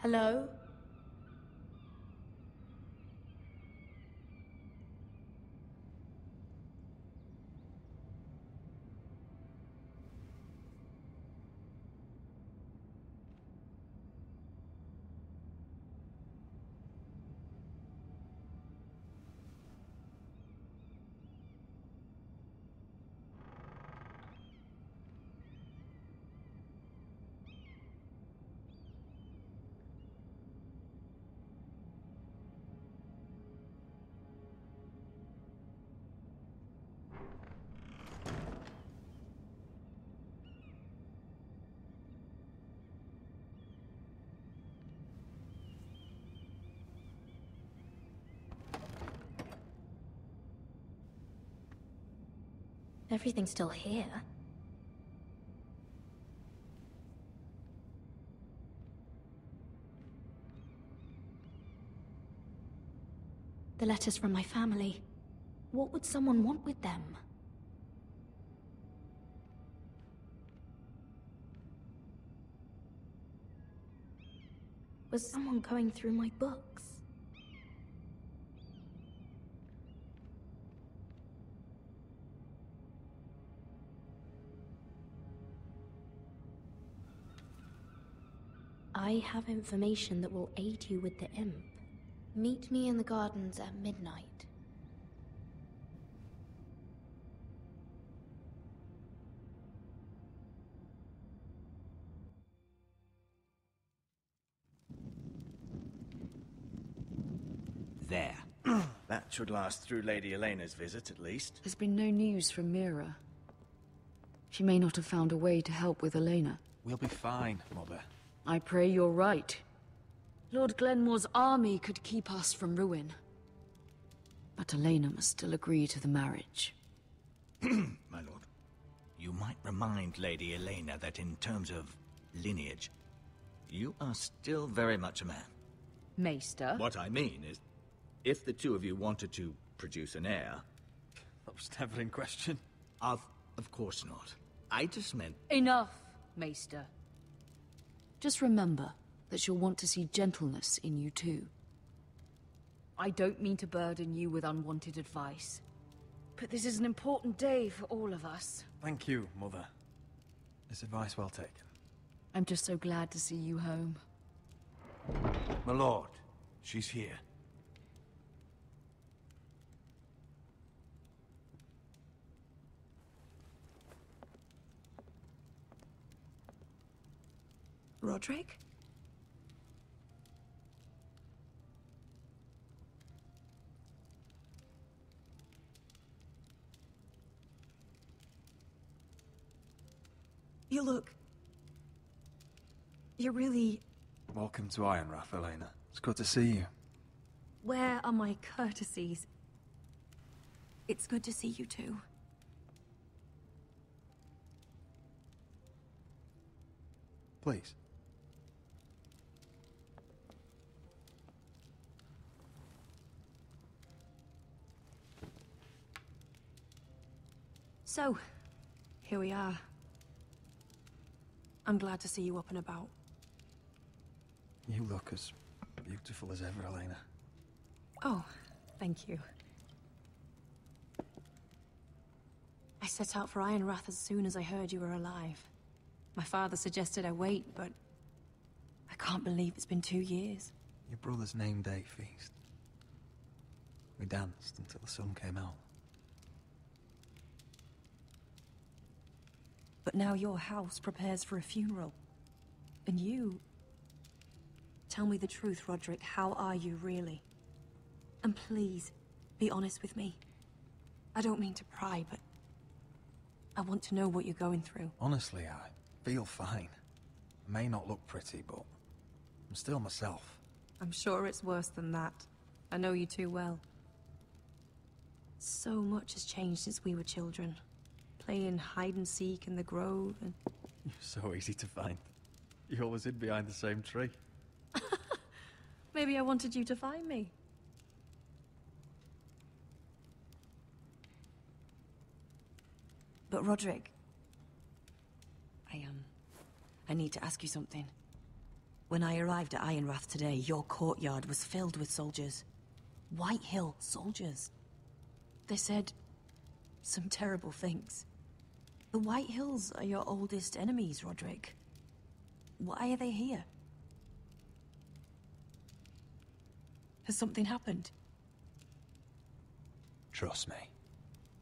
Hello? Everything's still here. The letters from my family. What would someone want with them? Was someone going through my books? I have information that will aid you with the imp. Meet me in the gardens at midnight. There. That should last through Lady Elena's visit, at least. There's been no news from Mira. She may not have found a way to help with Elena. We'll be fine, Mother. I pray you're right. Lord Glenmore's army could keep us from ruin. But Elena must still agree to the marriage. My lord. You might remind Lady Elena that in terms of lineage, you are still very much a man. Maester? What I mean is, if the two of you wanted to produce an heir... That was never in question. Of course not. I just meant... Enough, Maester. Just remember that she'll want to see gentleness in you too. I don't mean to burden you with unwanted advice, but this is an important day for all of us. Thank you, Mother. It's advice well taken. I'm just so glad to see you home. My lord, she's here. Roderick? You look... You're really... Welcome to Ironrath, Elena. It's good to see you. Where are my courtesies? It's good to see you too. Please. So, here we are. I'm glad to see you up and about. You look as beautiful as ever, Elena. Oh, thank you. I set out for Ironrath as soon as I heard you were alive. My father suggested I wait, but I can't believe it's been 2 years. Your brother's name day feast. We danced until the sun came out. But now your house prepares for a funeral. And you... Tell me the truth, Roderick. How are you, really? And please, be honest with me. I don't mean to pry, but... I want to know what you're going through. Honestly, I feel fine. I may not look pretty, but I'm still myself. I'm sure it's worse than that. I know you too well. So much has changed since we were children. Playing hide-and-seek in the grove and... You're so easy to find. You always hid behind the same tree. Maybe I wanted you to find me. But Roderick... I need to ask you something. When I arrived at Ironrath today, your courtyard was filled with soldiers. White Hill soldiers. They said some terrible things. The White Hills are your oldest enemies, Roderick. Why are they here? Has something happened? Trust me,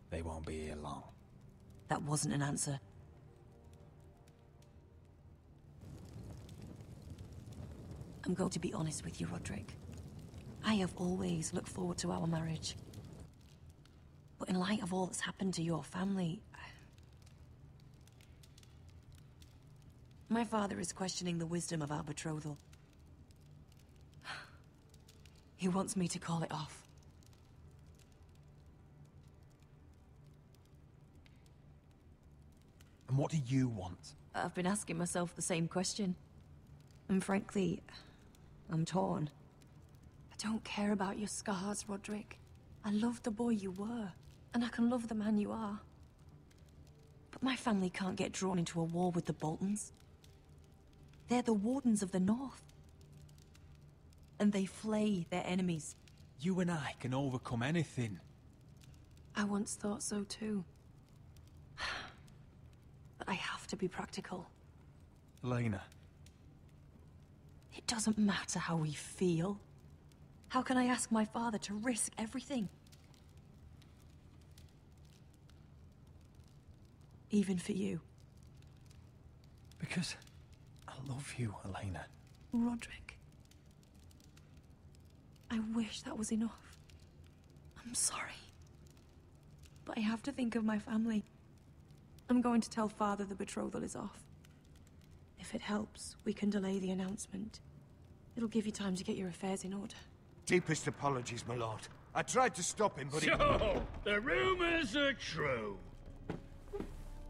they won't be here long. That wasn't an answer. I'm going to be honest with you, Roderick. I have always looked forward to our marriage. But in light of all that's happened to your family... My father is questioning the wisdom of our betrothal. He wants me to call it off. And what do you want? I've been asking myself the same question. And frankly, I'm torn. I don't care about your scars, Roderick. I love the boy you were, and I can love the man you are. But my family can't get drawn into a war with the Boltons. They're the Wardens of the North. And they flay their enemies. You and I can overcome anything. I once thought so too. But I have to be practical. Elena. It doesn't matter how we feel. How can I ask my father to risk everything? Even for you. Because I love you, Elena. Roderick. I wish that was enough. I'm sorry. But I have to think of my family. I'm going to tell Father the betrothal is off. If it helps, we can delay the announcement. It'll give you time to get your affairs in order. Deepest apologies, my lord. I tried to stop him, but So, the rumors are true.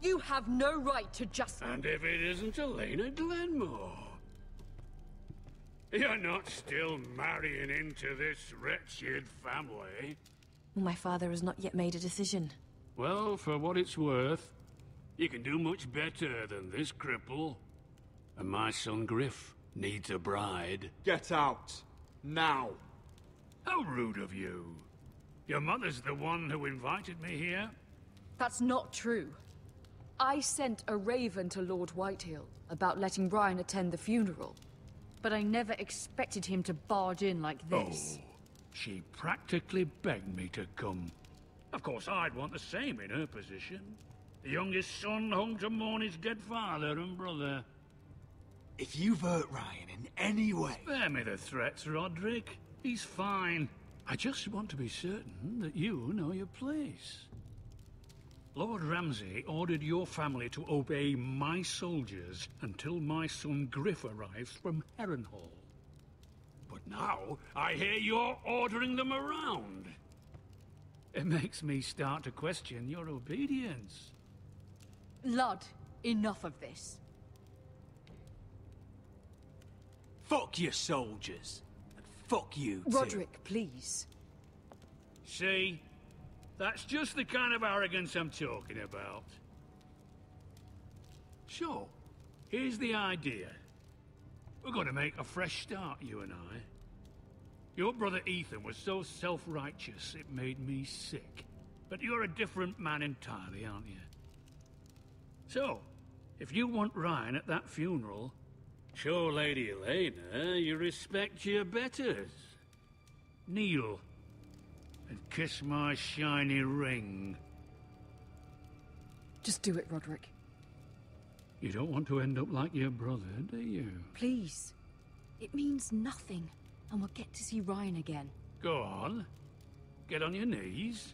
You have no right to just... And if it isn't Elena Glenmore? You're not still marrying into this wretched family? My father has not yet made a decision. Well, for what it's worth, you can do much better than this cripple. And my son Griff needs a bride. Get out. Now. How rude of you. Your mother's the one who invited me here? That's not true. I sent a raven to Lord Whitehill about letting Brian attend the funeral. But I never expected him to barge in like this. Oh, she practically begged me to come. Of course, I'd want the same in her position. The youngest son home to mourn his dead father and brother. If you've hurt Ryan in any way... Spare me the threats, Roderick. He's fine. I just want to be certain that you know your place. Lord Ramsay ordered your family to obey my soldiers until my son Griff arrives from Harrenhal. But now, I hear you're ordering them around. It makes me start to question your obedience. Lud, enough of this. Fuck your soldiers. And fuck you, too. Roderick, please. See? That's just the kind of arrogance I'm talking about. So, here's the idea. We're going to make a fresh start, you and I. Your brother Ethan was so self-righteous it made me sick. But you're a different man entirely, aren't you? So, if you want Ryan at that funeral, show Lady Elena you respect your betters. Kneel and kiss my shiny ring. Just do it, Roderick. You don't want to end up like your brother, do you? Please. It means nothing, and we'll get to see Ryan again. Go on. Get on your knees.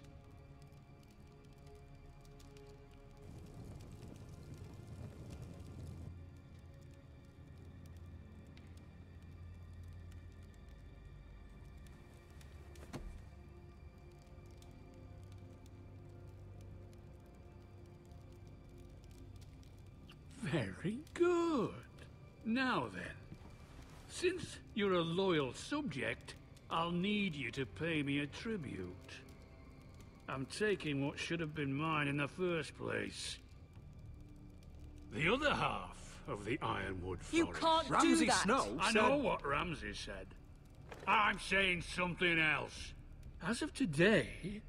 Very good. Now then, since you're a loyal subject, I'll need you to pay me a tribute. I'm taking what should have been mine in the first place. The other half of the Ironwood Forest. You can't do Ramsay that! Snow I said... know what Ramsay said. I'm saying something else. As of today,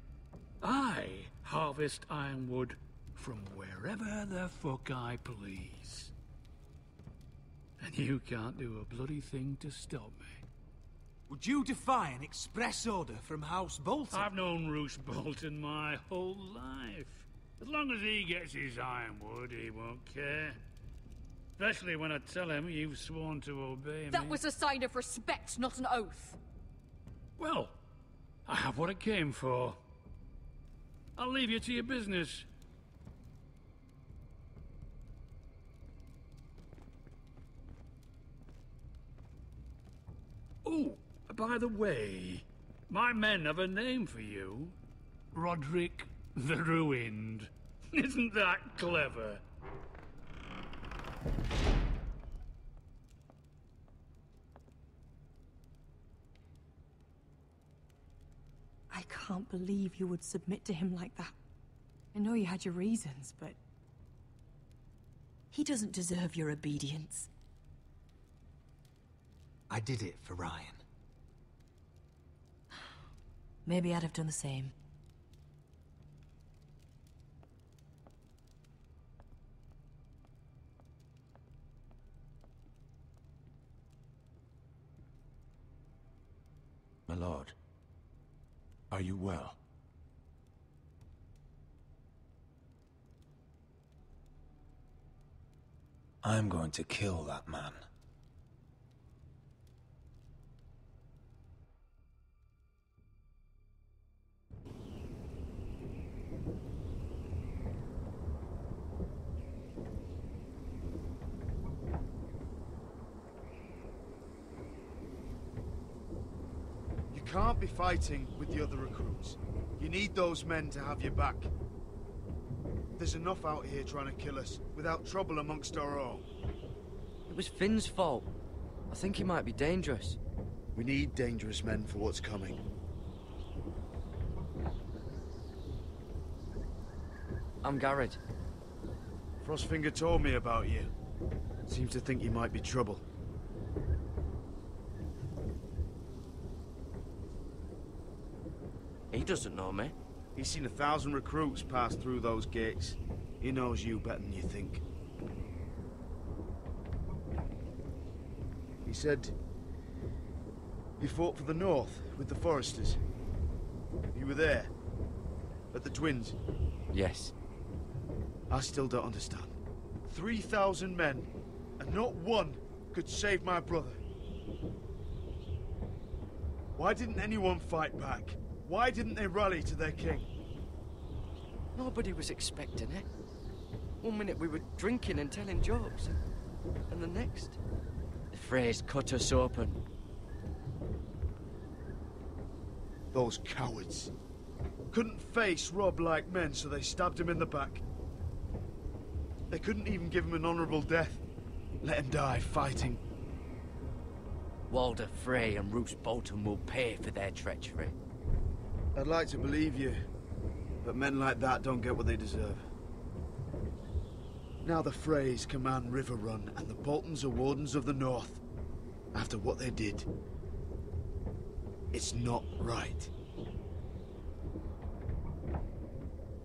I harvest ironwood from wherever the fuck I please. And you can't do a bloody thing to stop me. Would you defy an express order from House Bolton? I've known Roose Bolton my whole life. As long as he gets his ironwood, he won't care. Especially when I tell him you've sworn to obey me. That was a sign of respect, not an oath. Well, I have what I came for. I'll leave you to your business. Oh, by the way, my men have a name for you. Roderick the Ruined. Isn't that clever? I can't believe you would submit to him like that. I know you had your reasons, but... he doesn't deserve your obedience. I did it for Ryan. Maybe I'd have done the same. My lord, are you well? I'm going to kill that man. You can't be fighting with the other recruits. You need those men to have your back. There's enough out here trying to kill us, without trouble amongst our own. It was Finn's fault. I think he might be dangerous. We need dangerous men for what's coming. I'm Garrett. Frostfinger told me about you. Seems to think you might be trouble. He doesn't know me. He's seen 1,000 recruits pass through those gates. He knows you better than you think. He said you fought for the North with the Foresters. You were there, at the Twins. Yes. I still don't understand. 3,000 men, and not one could save my brother. Why didn't anyone fight back? Why didn't they rally to their king? Nobody was expecting it. One minute we were drinking and telling jokes, and the next, the Freys cut us open. Those cowards. Couldn't face Rob like men, so they stabbed him in the back. They couldn't even give him an honorable death. Let him die fighting. Walder Frey and Roose Bolton will pay for their treachery. I'd like to believe you, but men like that don't get what they deserve. Now the Freys command River Run, and the Boltons are Wardens of the North. After what they did, it's not right.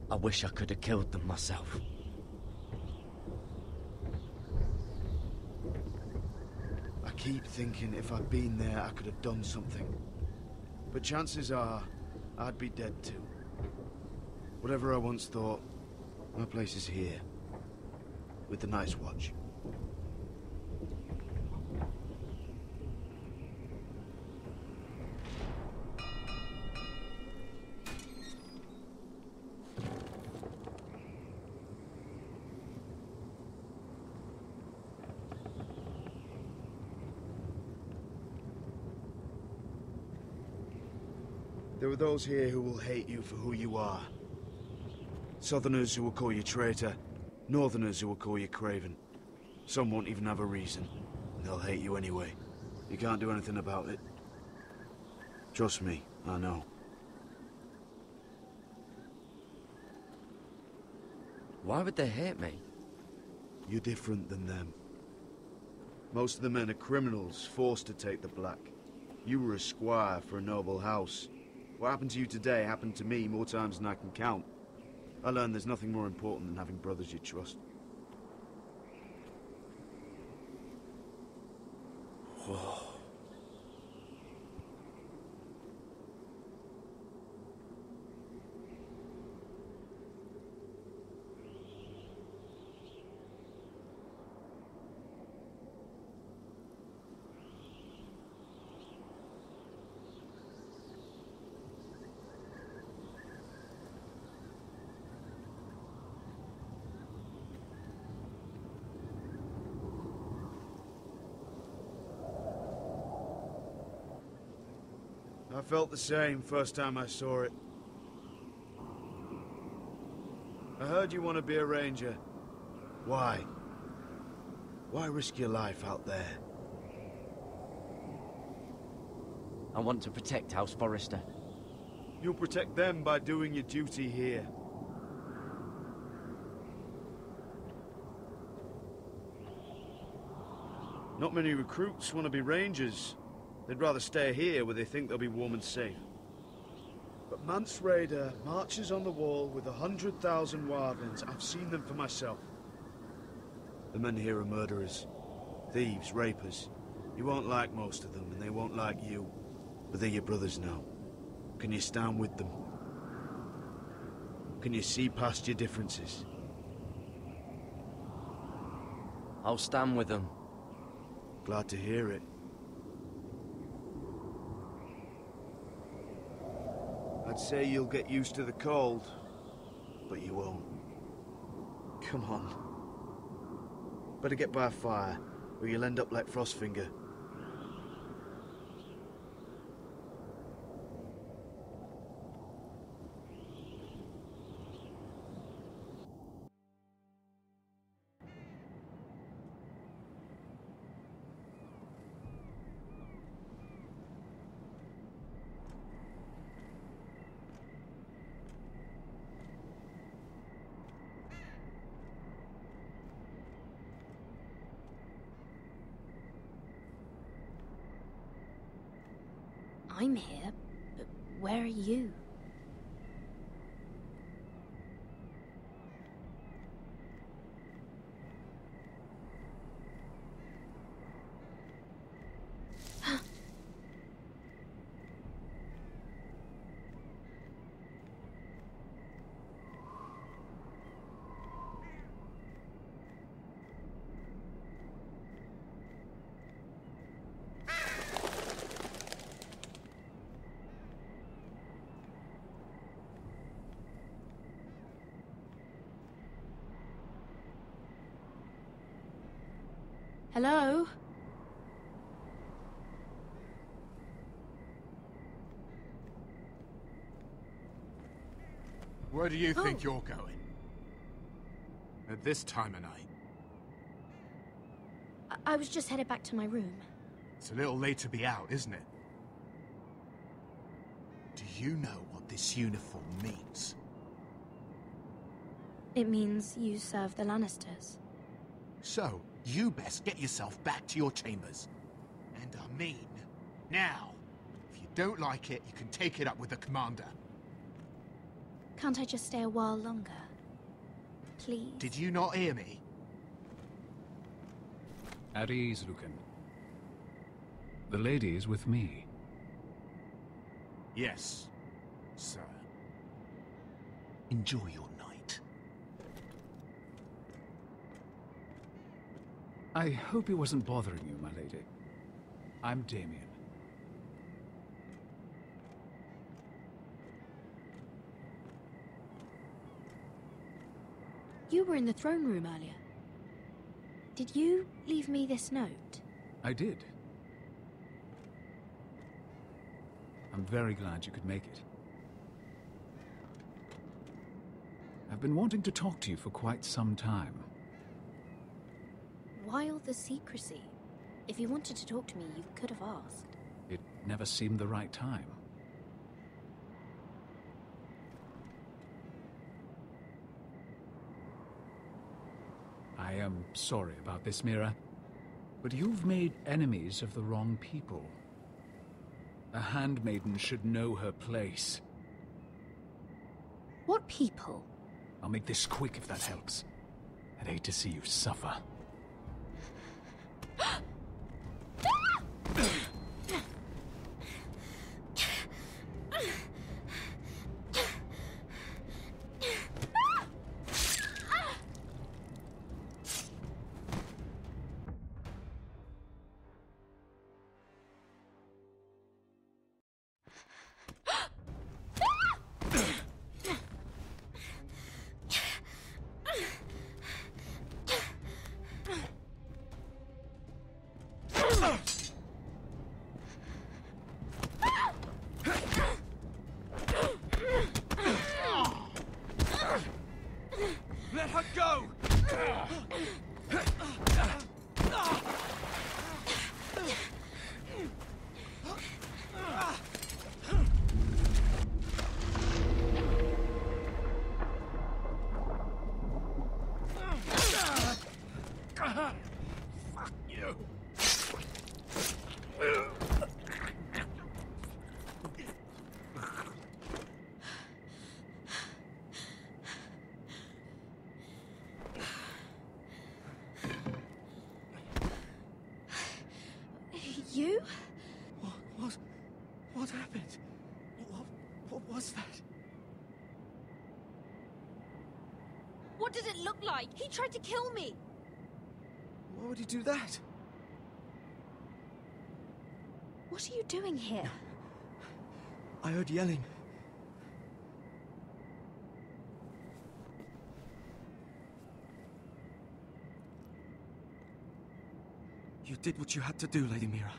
I wish I could have killed them myself. I keep thinking if I'd been there, I could have done something. But chances are, I'd be dead too. Whatever I once thought, my place is here. With the Night's Watch. There are those here who will hate you for who you are. Southerners who will call you traitor, Northerners who will call you craven. Some won't even have a reason, and they'll hate you anyway. You can't do anything about it. Trust me, I know. Why would they hate me? You're different than them. Most of the men are criminals, forced to take the black. You were a squire for a noble house. What happened to you today happened to me more times than I can count. I learned there's nothing more important than having brothers you trust. Whoa. I felt the same first time I saw it. I heard you want to be a ranger. Why? Why risk your life out there? I want to protect House Forrester. You'll protect them by doing your duty here. Not many recruits want to be rangers. They'd rather stay here where they think they'll be warm and safe. But Mance Raider marches on the wall with 100,000 wildlings. I've seen them for myself. The men here are murderers. Thieves, rapers. You won't like most of them, and they won't like you. But they're your brothers now. Can you stand with them? Can you see past your differences? I'll stand with them. Glad to hear it. I'd say you'll get used to the cold, but you won't. Come on. Better get by a fire, or you'll end up like Frostfinger. I'm here, but where are you? Hello? Where do you think you're going? At this time of night? I was just headed back to my room. It's a little late to be out, isn't it? Do you know what this uniform means? It means you serve the Lannisters. So, you best get yourself back to your chambers. And I mean, now. If you don't like it, you can take it up with the commander. Can't I just stay a while longer? Please? Did you not hear me? At ease, Lucan. The lady is with me. Yes, sir. Enjoy your night. I hope he wasn't bothering you, my lady. I'm Damien. You were in the throne room earlier. Did you leave me this note? I did. I'm very glad you could make it. I've been wanting to talk to you for quite some time. Why all the secrecy? If you wanted to talk to me, you could have asked. It never seemed the right time. I am sorry about this, Mira, But you've made enemies of the wrong people. A handmaiden should know her place. What people? I'll make this quick if that helps. I'd hate to see you suffer. Let her go! Fuck you! You? What happened? What was that? What did it look like? He tried to kill me! Why would he do that? What are you doing here? I heard yelling. You did what you had to do, Lady Mira.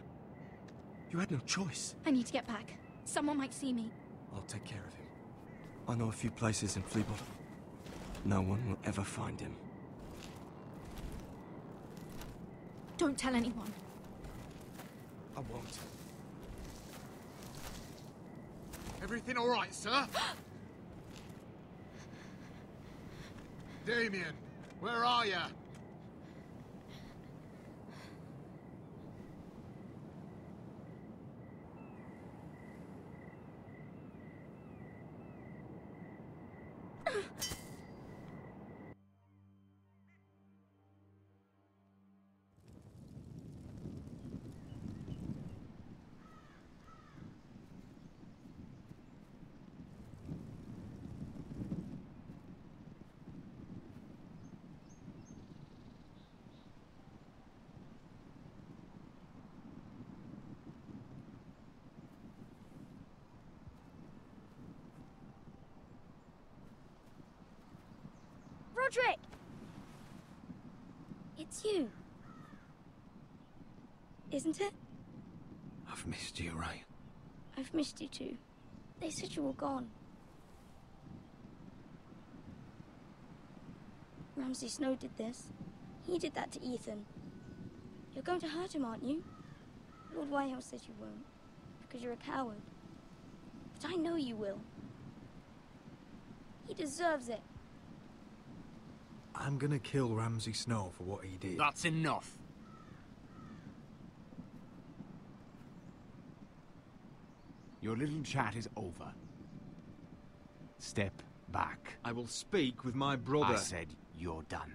You had no choice. I need to get back. Someone might see me. I'll take care of him. I know a few places in Fleabot. No one will ever find him. Don't tell anyone. I won't. Everything all right, sir? Damien, where are you? Roderick! It's you. Isn't it? I've missed you, right? I've missed you too. They said you were gone. Ramsay Snow did this. He did that to Ethan. You're going to hurt him, aren't you? Lord Whitehouse says you won't, because you're a coward. But I know you will. He deserves it. I'm gonna kill Ramsay Snow for what he did. That's enough. Your little chat is over. Step back. I will speak with my brother. I said you're done.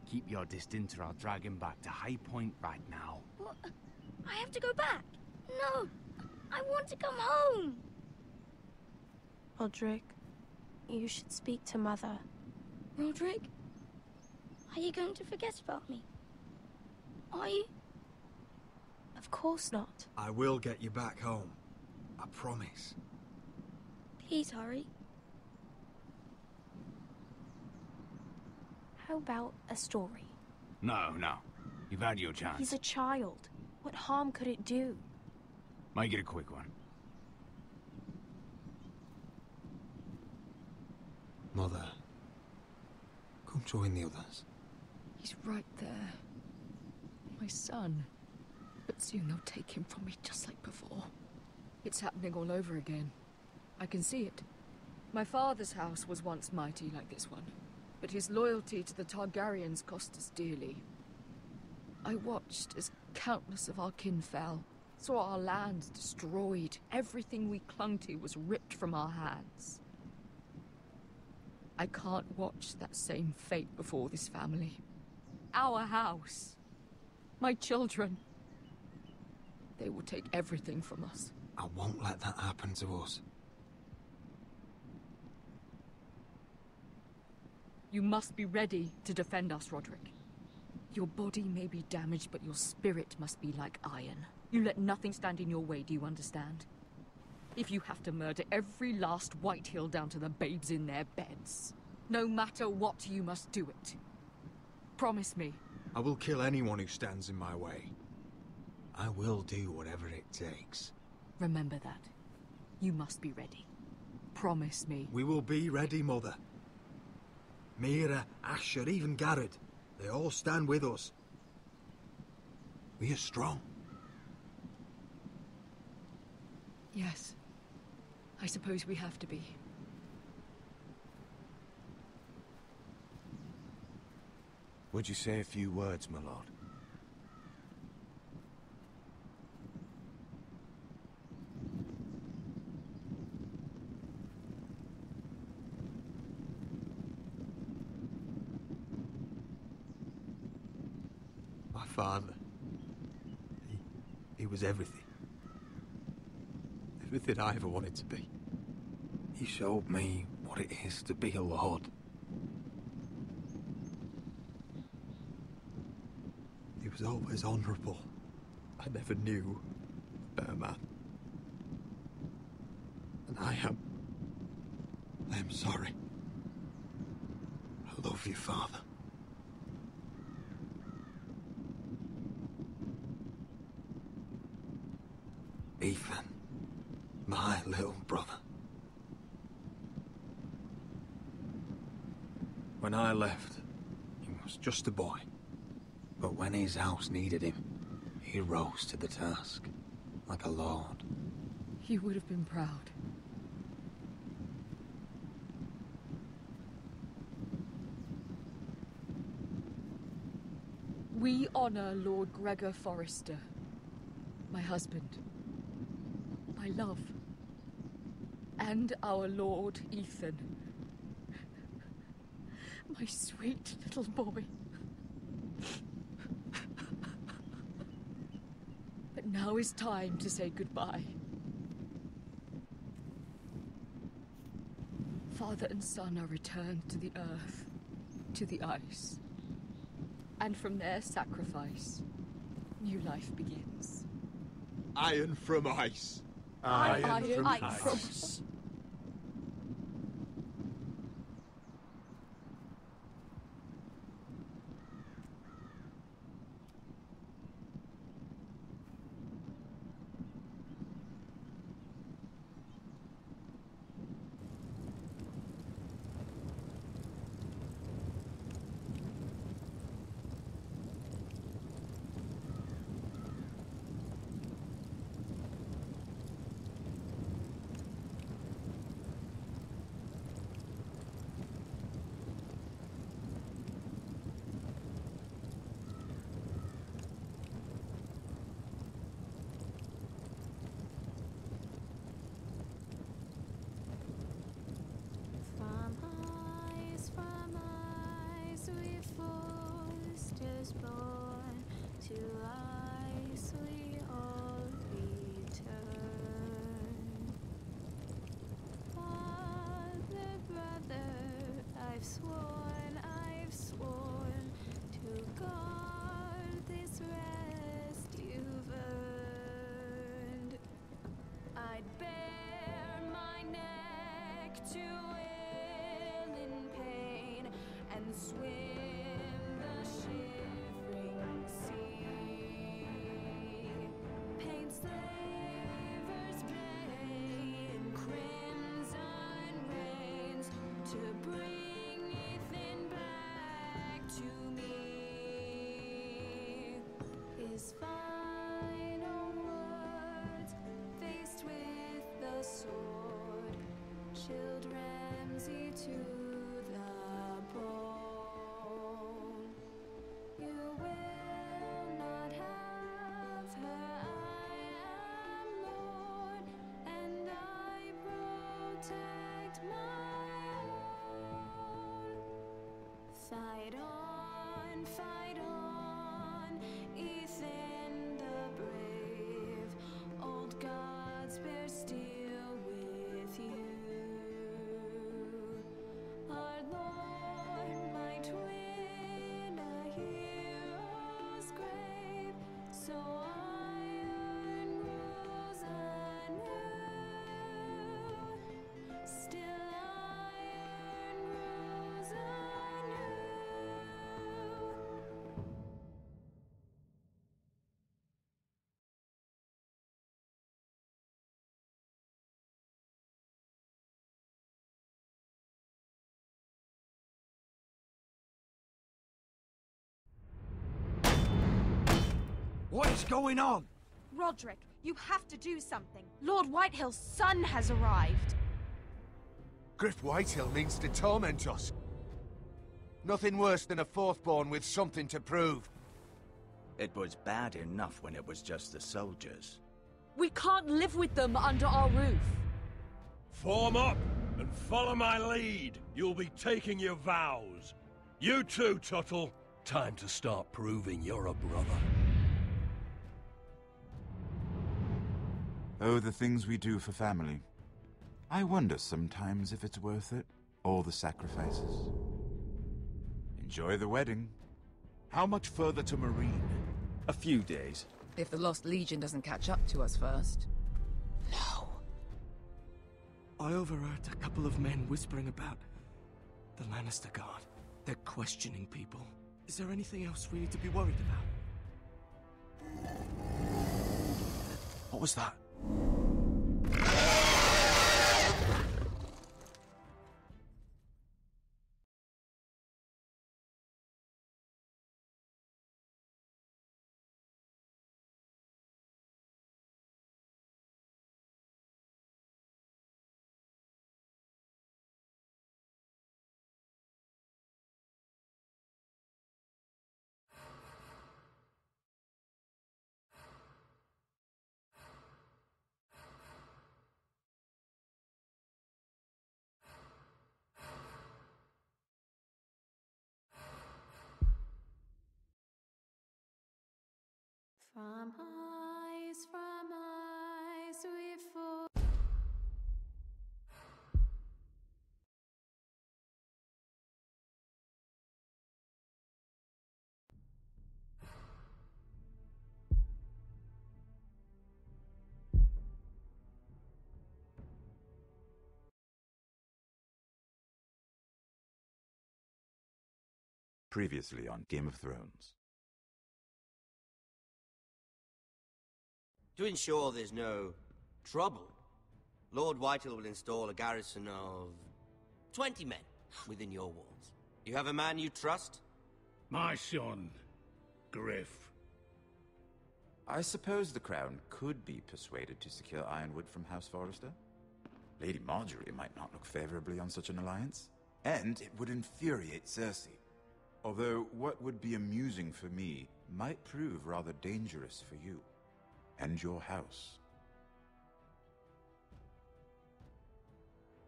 Keep your distance or I'll drag him back to High Point right now. What? I have to go back. No, I want to come home. Roderick, you should speak to Mother. Roderick? Are you going to forget about me? Are you? Of course not. I will get you back home. I promise. Please hurry. How about a story? No. You've had your chance. He's a child. What harm could it do? Make it a quick one. Mother, come join the others. He's right there. My son. But soon they'll take him from me just like before. It's happening all over again. I can see it. My father's house was once mighty like this one, but his loyalty to the Targaryens cost us dearly. I watched as countless of our kin fell, saw our lands destroyed, everything we clung to was ripped from our hands. I can't watch that same fate before this family. Our house. My children. They will take everything from us. I won't let that happen to us. You must be ready to defend us, Roderick. Your body may be damaged, but your spirit must be like iron. You let nothing stand in your way, do you understand? If you have to murder every last Whitehill down to the babes in their beds, no matter what, you must do it. Promise me. I will kill anyone who stands in my way. I will do whatever it takes. Remember that. You must be ready. Promise me. We will be ready, Mother. Mira, Asher, even Garrett. They all stand with us. We are strong. Yes. I suppose we have to be. Would you say a few words, my lord? My father. He was everything. Everything I ever wanted to be. He showed me what it is to be a lord. He was always honourable. I never knew a better man. And I am sorry. I love you, Father. Ethan, my little brother. When I left, he was just a boy. But when his house needed him, he rose to the task, like a lord. He would have been proud. We honor Lord Gregor Forrester, my husband, my love, and our Lord Ethan, my sweet little boy. But now is time to say goodbye. Father and son are returned to the earth, to the ice. And from their sacrifice, new life begins. Iron from ice. Iron from ice. From ice we foresters born, to ice we all return. Father, brother, I've sworn to guard this rest you've earned. I'd bare my neck to and swim the shivering sea. Paint slavers bay in crimson rains to bring Ethan back to me. His final words faced with the sword, chilled Ramsay to the bone. You will So iron grows anew. Still iron grows anew. What is going on? Roderick, you have to do something. Lord Whitehill's son has arrived. Griff Whitehill means to torment us. Nothing worse than a fourthborn with something to prove. It was bad enough when it was just the soldiers. We can't live with them under our roof. Form up and follow my lead. You'll be taking your vows. You too, Tuttle. Time to start proving you're a brother. Oh, the things we do for family. I wonder sometimes if it's worth it, all the sacrifices. Enjoy the wedding. How much further to Marine? A few days. If the Lost Legion doesn't catch up to us first. No. I overheard a couple of men whispering about the Lannister Guard. They're questioning people. Is there anything else we need to be worried about? What was that? From eyes we fall. Previously on Game of Thrones. To ensure there's no trouble, Lord Whitehill will install a garrison of 20 men within your walls. You have a man you trust? My son, Griff. I suppose the Crown could be persuaded to secure Ironwood from House Forrester. Lady Marjorie might not look favorably on such an alliance, and it would infuriate Cersei. Although what would be amusing for me might prove rather dangerous for you. And your house.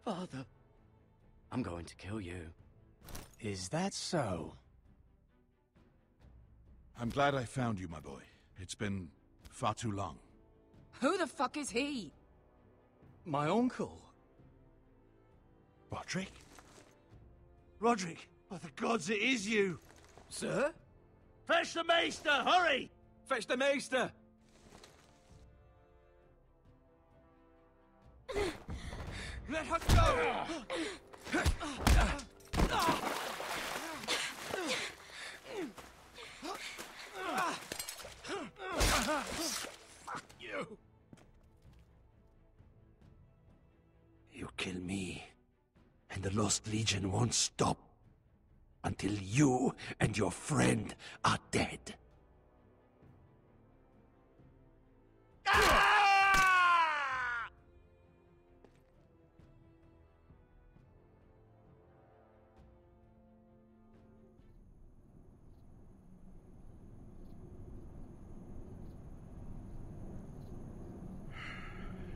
Father, I'm going to kill you. Is that so? I'm glad I found you, my boy. It's been far too long. Who the fuck is he? My uncle. Roderick? Roderick! By the gods, it is you! Sir? Fetch the Maester, hurry! Fetch the Maester! Let her go! Fuck you! You kill me, and the Lost Legion won't stop until you and your friend are dead.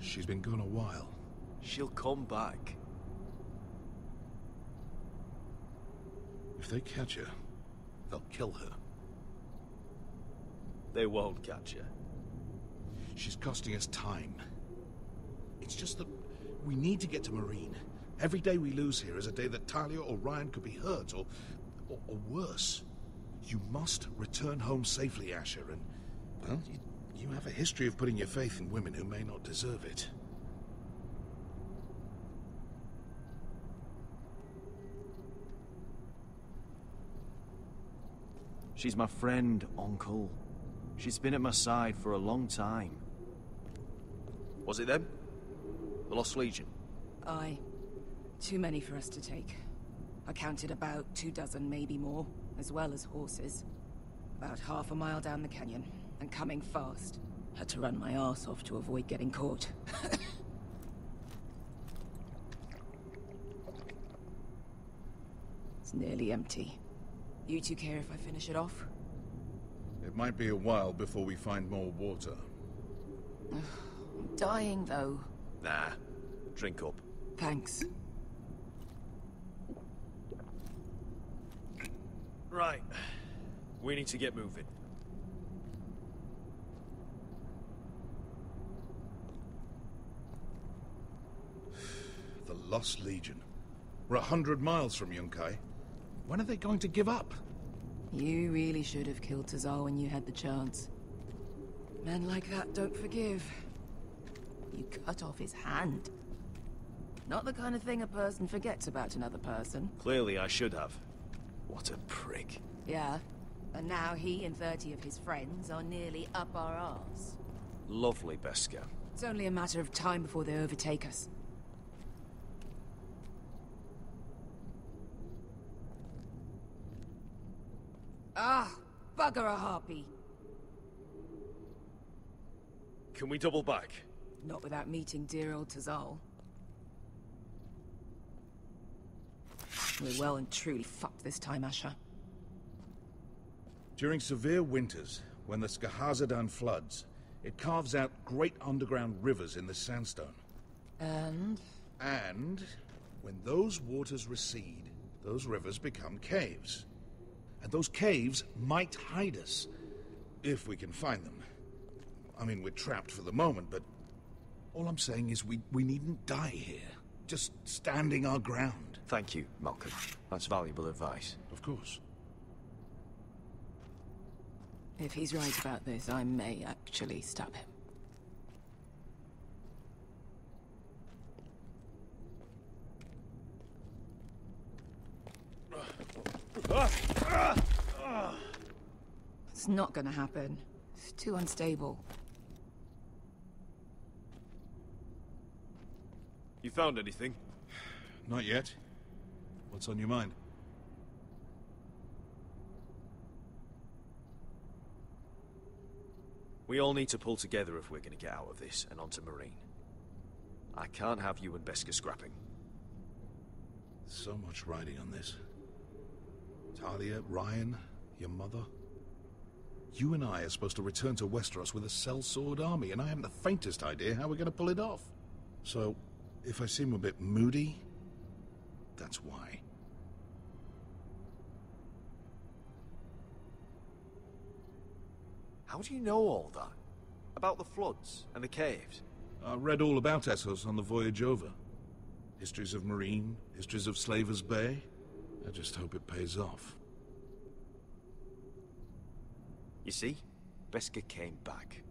She's been gone a while. She'll come back. If they catch her, they'll kill her. They won't catch her. She's costing us time. It's just that we need to get to Marine. Every day we lose here is a day that Talia or Ryan could be hurt, or worse. You must return home safely, Asher, and Well, you have a history of putting your faith in women who may not deserve it. She's my friend, Uncle. She's been at my side for a long time. Was it them? The Lost Legion? Aye. Too many for us to take. I counted about 24, maybe more, as well as horses. About half a mile down the canyon, and coming fast. Had to run my arse off to avoid getting caught. It's nearly empty. You two care if I finish it off? It might be a while before we find more water. I'm dying, though. Nah. Drink up. Thanks. Right. We need to get moving. The Lost Legion. We're 100 miles from Yunkai. When are they going to give up? You really should have killed Tazal when you had the chance. Men like that don't forgive. You cut off his hand. Not the kind of thing a person forgets about another person. Clearly I should have. What a prick. Yeah. And now he and 30 of his friends are nearly up our arse. Lovely, Beskar. It's only a matter of time before they overtake us. Ah, bugger a harpy. Can we double back? Not without meeting dear old Tazal. We're well and truly fucked this time, Asher. During severe winters, when the Skahazadan floods, it carves out great underground rivers in the sandstone. And? And when those waters recede, those rivers become caves. And those caves might hide us, if we can find them. I mean, we're trapped for the moment, but all I'm saying is we needn't die here. Just standing our ground. Thank you, Malcolm. That's valuable advice. Of course. If he's right about this, I may actually stab him. It's not gonna happen. It's too unstable. You found anything? Not yet. What's on your mind? We all need to pull together if we're going to get out of this and onto Marine. I can't have you and Beskar scrapping. So much riding on this. Talia, Ryan, your mother. You and I are supposed to return to Westeros with a sellsword army, and I haven't the faintest idea how we're going to pull it off. So, if I seem a bit moody, that's why. How do you know all that? About the floods and the caves? I read all about Essos on the voyage over. Histories of Marine, histories of Slaver's Bay. I just hope it pays off. You see? Beskar came back.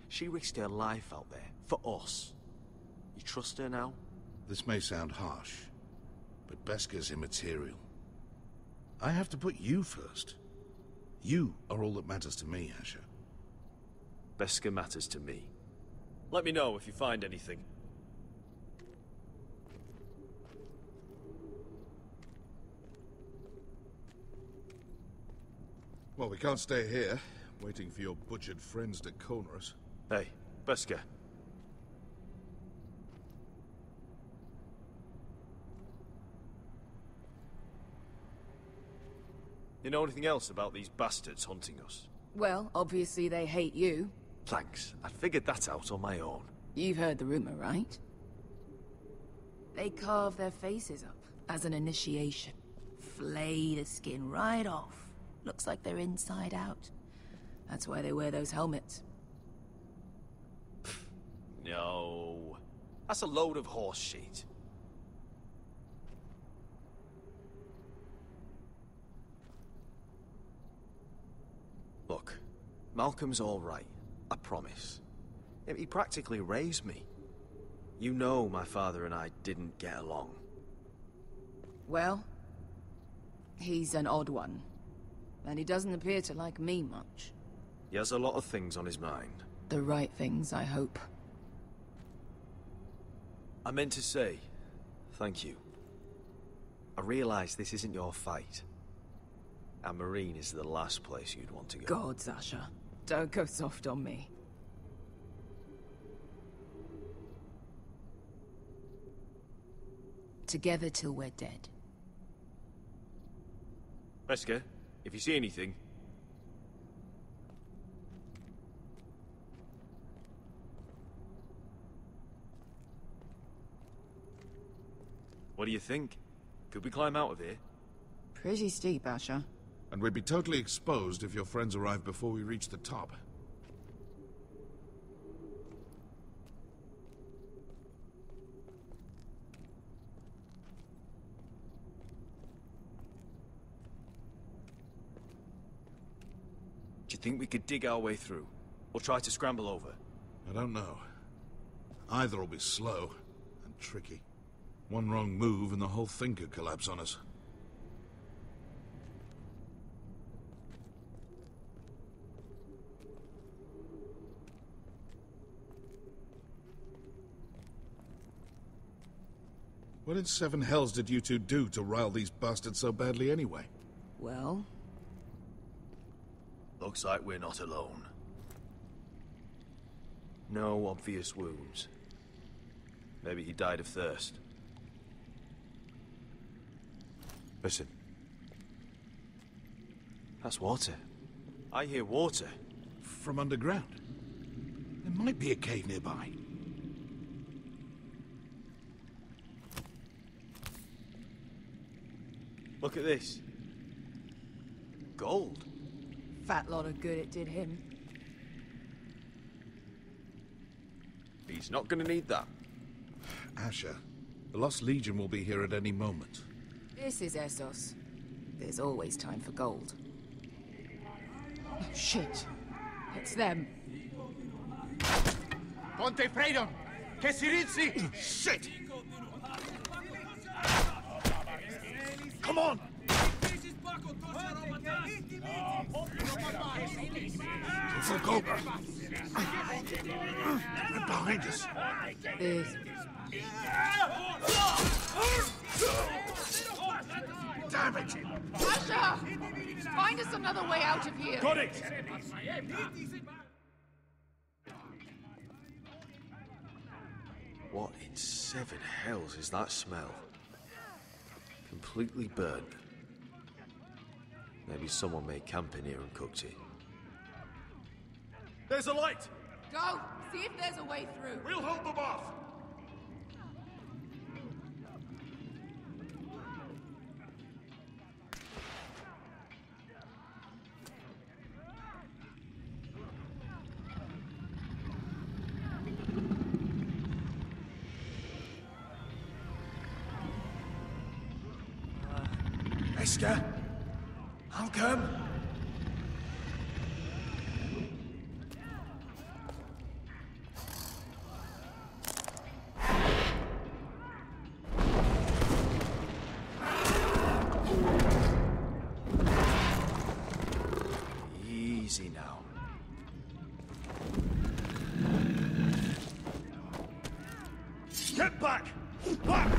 She risked her life out there, for us. You trust her now? This may sound harsh, but Beskar's immaterial. I have to put you first. You are all that matters to me, Asher. Beskar matters to me. Let me know if you find anything. Well, we can't stay here, waiting for your butchered friends to corner us. Hey, Beskar. You know anything else about these bastards hunting us? Well, obviously they hate you. Thanks. I figured that out on my own. You've heard the rumor, right? They carve their faces up as an initiation. Flay the skin right off. Looks like they're inside out. That's why they wear those helmets. No. That's a load of horse shit. Look, Malcolm's all right, I promise. He practically raised me. You know my father and I didn't get along. Well, he's an odd one. And he doesn't appear to like me much. He has a lot of things on his mind. The right things, I hope. I meant to say, thank you. I realise this isn't your fight. And Marine is the last place you'd want to go. God, Sasha. Don't go soft on me. Together till we're dead. Wesker, if you see anything... What do you think? Could we climb out of here? Pretty steep, Asher. And we'd be totally exposed if your friends arrive before we reach the top. Do you think we could dig our way through? Or try to scramble over? I don't know. Either will be slow and tricky. One wrong move and the whole thing could collapse on us. What in seven hells did you two do to rile these bastards so badly anyway? Well... Looks like we're not alone. No obvious wounds. Maybe he died of thirst. Listen. That's water. I hear water. From underground. There might be a cave nearby. Look at this. Gold. Fat lot of good it did him. He's not gonna need that. Asher, the Lost Legion will be here at any moment. This is Essos. There's always time for gold. Oh, shit. It's them. Ponte Freedom! Che si rizzi! Shit! Come on! Go! They're behind us. Damn it! Sasha! Find us another way out of here! Got it! What in seven hells is that smell? Completely burnt. Maybe someone made camp in here and cooked it. There's a light! Go! See if there's a way through! We'll hold them off! Wesker? Malcolm? Easy now. Get back! Back!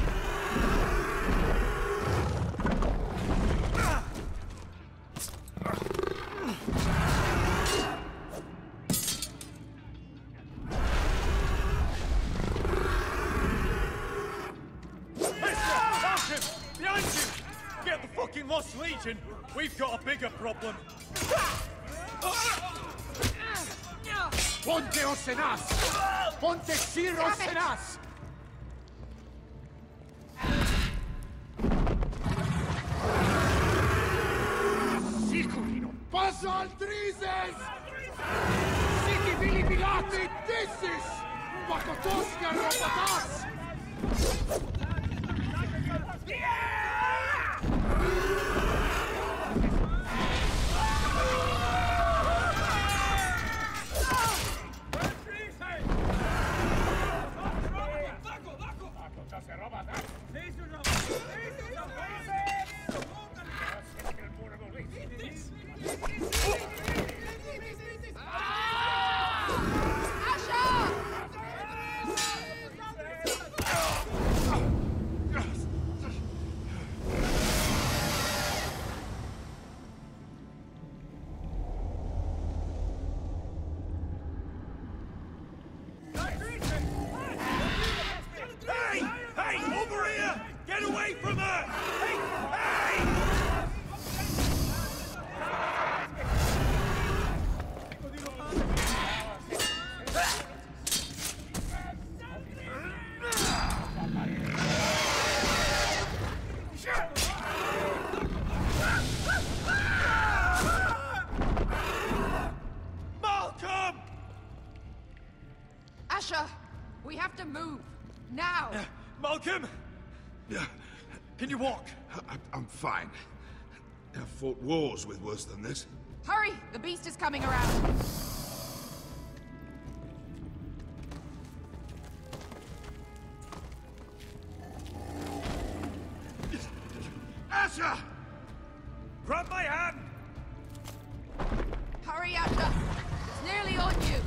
Lost Legion, we've got a bigger problem. Ponteos en us! Ponte Siros en us! Sikurino! Paso Altrizes! Siki Vili Pilati Dissis! Pakotoska Robotas! Asher! We have to move. Now! Malcolm! Can you walk? I'm fine. I've fought wars with worse than this. Hurry! The beast is coming around. Asher! Grab my hand! Hurry, Asher! It's nearly on you!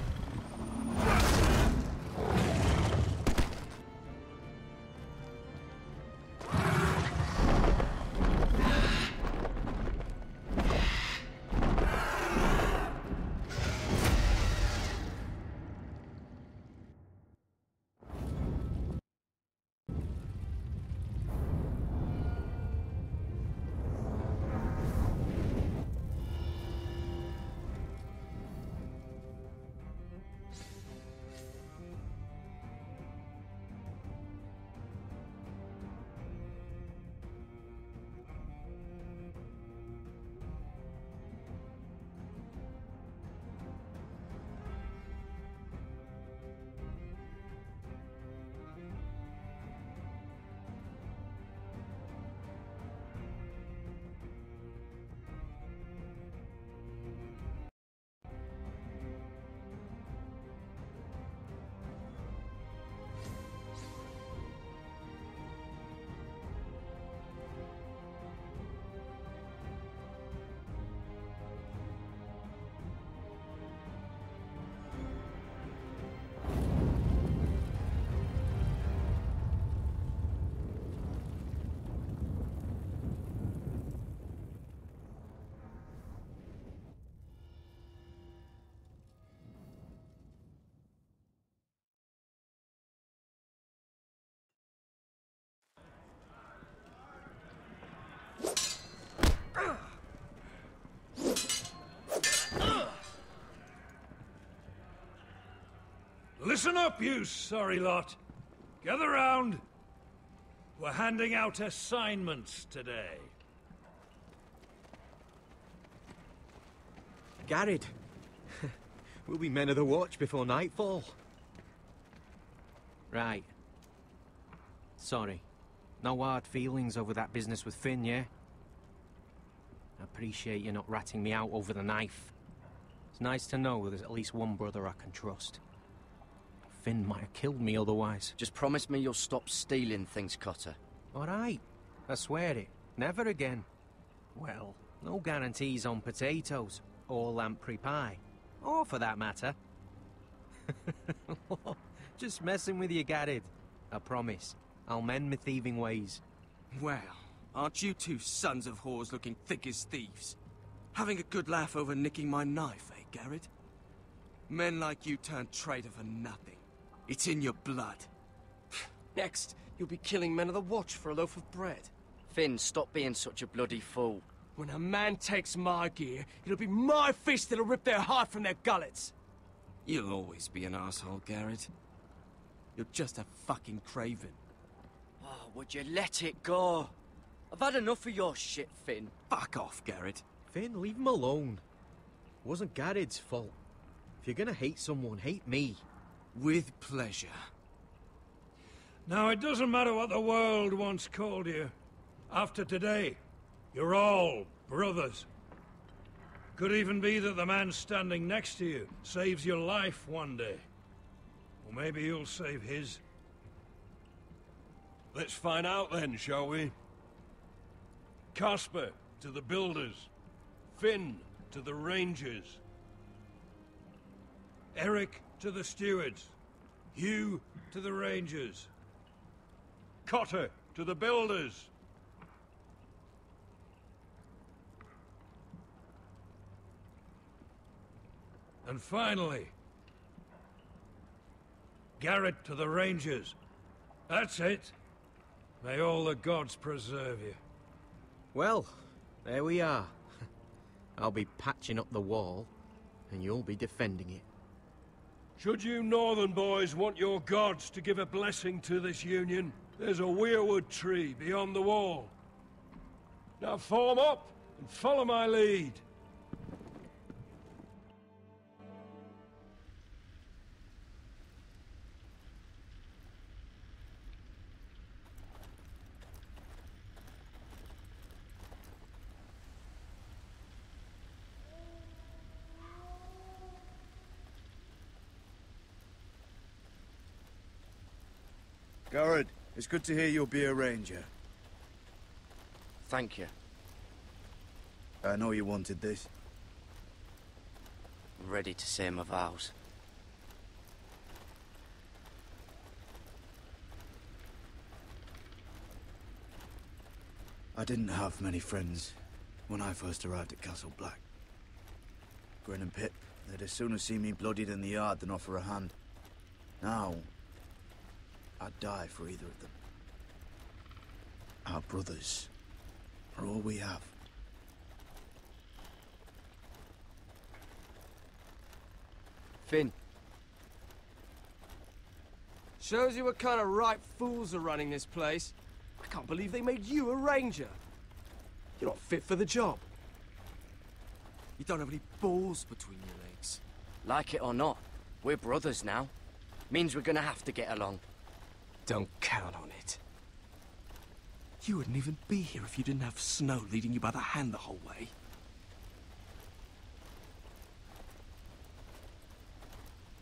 Listen up, you sorry lot. Gather round. We're handing out assignments today. Garrett. We'll be men of the watch before nightfall. Right. Sorry. No hard feelings over that business with Finn, yeah? I appreciate you not ratting me out over the knife. It's nice to know there's at least one brother I can trust. Finn might have killed me otherwise. Just promise me you'll stop stealing things, Cotter. All right. I swear it. Never again. Well, no guarantees on potatoes, or lamprey pie. Or for that matter. Just messing with you, Garrett. I promise. I'll mend my thieving ways. Well, aren't you two sons of whores looking thick as thieves? Having a good laugh over nicking my knife, eh, Garrett? Men like you turn traitor for nothing. It's in your blood. Next, you'll be killing men of the watch for a loaf of bread. Finn, stop being such a bloody fool. When a man takes my gear, it'll be my fist that'll rip their heart from their gullets. You'll always be an asshole, Garrett. You're just a fucking craven. Oh, would you let it go? I've had enough of your shit, Finn. Fuck off, Garrett. Finn, leave him alone. It wasn't Garrett's fault. If you're gonna hate someone, hate me. With pleasure. Now, it doesn't matter what the world once called you. After today, you're all brothers. Could even be that the man standing next to you saves your life one day. Or maybe you'll save his. Let's find out then, shall we? Casper to the builders. Finn to the rangers. Eric to the stewards. Hugh to the rangers. Cotter to the builders. And finally, Garrett to the rangers. That's it. May all the gods preserve you. Well, there we are. I'll be patching up the wall, and you'll be defending it. Should you northern boys want your gods to give a blessing to this union, there's a weirwood tree beyond the wall. Now form up and follow my lead. Garrett, it's good to hear you'll be a ranger. Thank you. I know you wanted this. I'm ready to say my vows. I didn't have many friends when I first arrived at Castle Black. Grin and Pip, they'd as soon have seen me bloodied in the yard than offer a hand. Now, I'd die for either of them. Our brothers are all we have. Finn. Shows you what kind of ripe fools are running this place. I can't believe they made you a ranger. You're not fit for the job. You don't have any balls between your legs. Like it or not, we're brothers now. Means we're gonna have to get along. Don't count on it. You wouldn't even be here if you didn't have Snow leading you by the hand the whole way.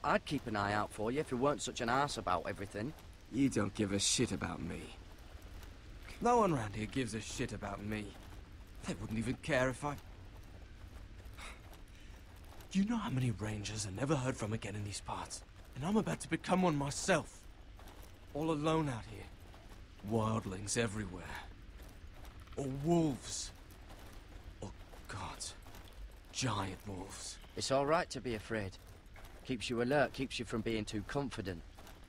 I'd keep an eye out for you if you weren't such an arse about everything. You don't give a shit about me. No one around here gives a shit about me. They wouldn't even care if I... You know how many rangers are never heard from again in these parts? And I'm about to become one myself. All alone out here. Wildlings everywhere. Or wolves. Or gods. Giant wolves. It's all right to be afraid. Keeps you alert, keeps you from being too confident.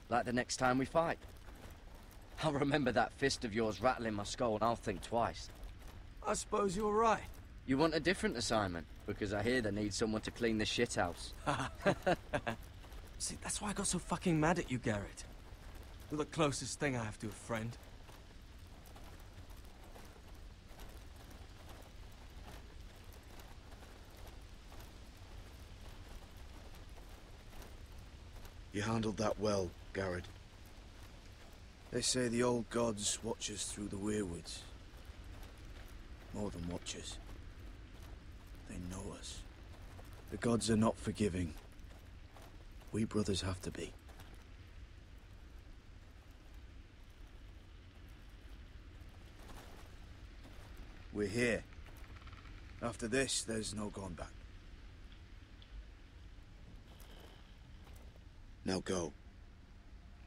Like the next time we fight. I'll remember that fist of yours rattling my skull and I'll think twice. I suppose you're right. You want a different assignment? Because I hear they need someone to clean the shithouse. See, that's why I got so fucking mad at you, Garrett. You're the closest thing I have to a friend. You handled that well, Garrett. They say the old gods watch us through the weirwoods. More than watch us. They know us. The gods are not forgiving. We brothers have to be. We're here. After this, there's no going back. Now go.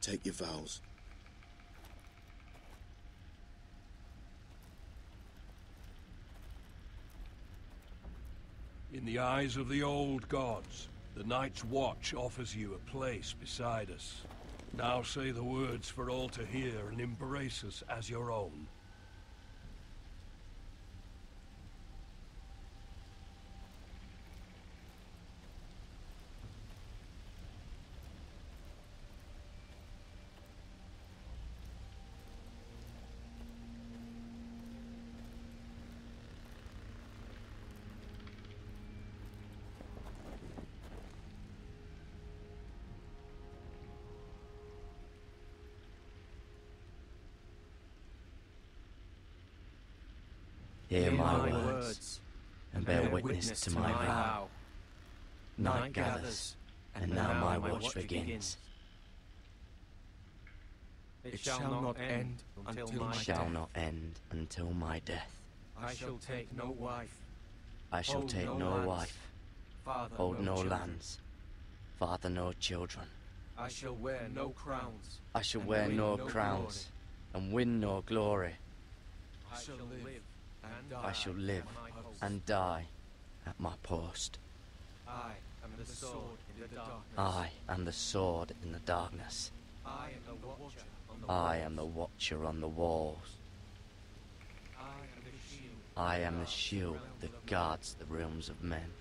Take your vows. In the eyes of the old gods, the Night's Watch offers you a place beside us. Now say the words for all to hear and embrace us as your own. Hear my words, and bear witness to my vow. Night gathers, and now my watch begins. It shall not end until my death. Shall not end until my death. I shall take no wife. I shall take no wife, hold no lands, father no children. I shall wear no crowns. I shall wear no crowns, and win no glory. I shall live. I shall live and die at my post. I am the sword in the darkness. I am the sword in the darkness. I am the watcher on the walls. I am the shield that guards the realms of men.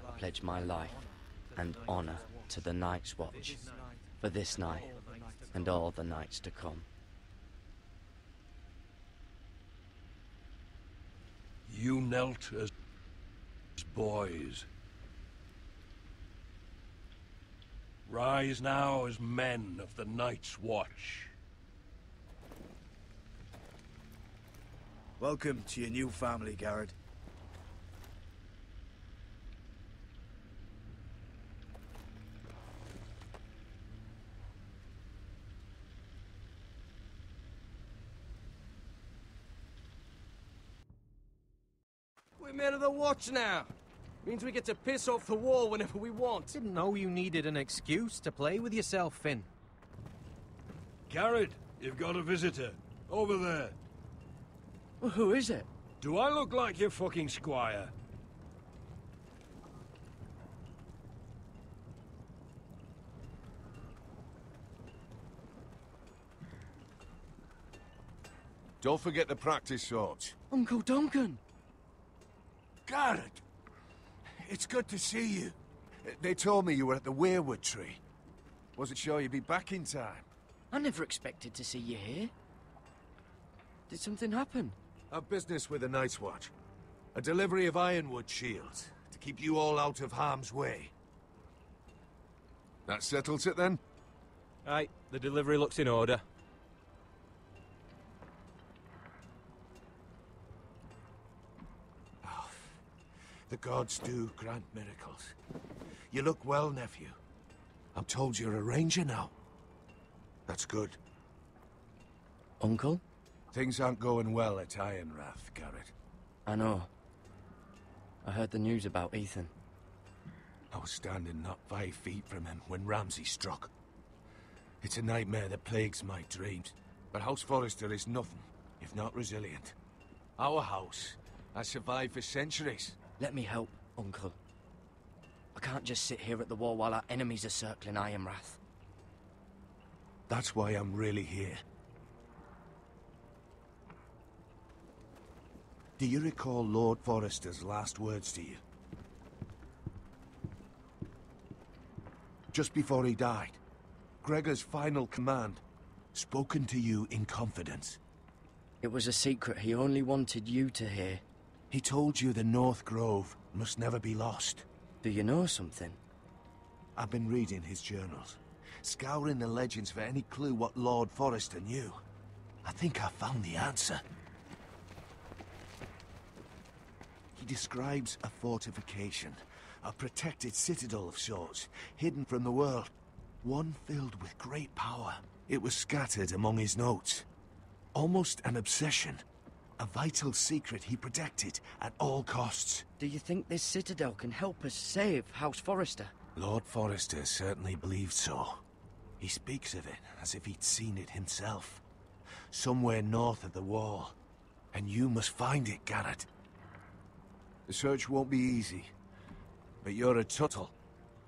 I pledge my life and honor to the Night's Watch for this night and all the nights to come. You knelt as boys. Rise now as men of the Night's Watch. Welcome to your new family, Garrett. Men of the watch now. Means we get to piss off the wall whenever we want. Didn't know you needed an excuse to play with yourself, Finn. Garrett, you've got a visitor. Over there. Well, who is it? Do I look like your fucking squire? Don't forget the practice swords. Uncle Duncan! Garrett! It's good to see you. They told me you were at the weirwood tree. Wasn't sure you'd be back in time. I never expected to see you here. Did something happen? I've business with the Night's Watch. A delivery of ironwood shields to keep you all out of harm's way. That settles it then? Aye, the delivery looks in order. The gods do grant miracles. You look well, nephew. I'm told you're a ranger now. That's good. Uncle? Things aren't going well at Ironrath, Garrett. I know. I heard the news about Ethan. I was standing not 5 feet from him when Ramsay struck. It's a nightmare that plagues my dreams. But House Forrester is nothing, if not resilient. Our house has survived for centuries. Let me help, Uncle. I can't just sit here at the wall while our enemies are circling Ironrath. That's why I'm really here. Do you recall Lord Forrester's last words to you? Just before he died, Gregor's final command, spoken to you in confidence. It was a secret he only wanted you to hear. He told you the North Grove must never be lost. Do you know something? I've been reading his journals, scouring the legends for any clue what Lord Forrester knew. I think I found the answer. He describes a fortification, a protected citadel of sorts, hidden from the world. One filled with great power. It was scattered among his notes. Almost an obsession. A vital secret he protected at all costs. Do you think this citadel can help us save House Forrester? Lord Forrester certainly believed so. He speaks of it as if he'd seen it himself. Somewhere north of the wall. And you must find it, Garrett. The search won't be easy. But you're a Tuttle.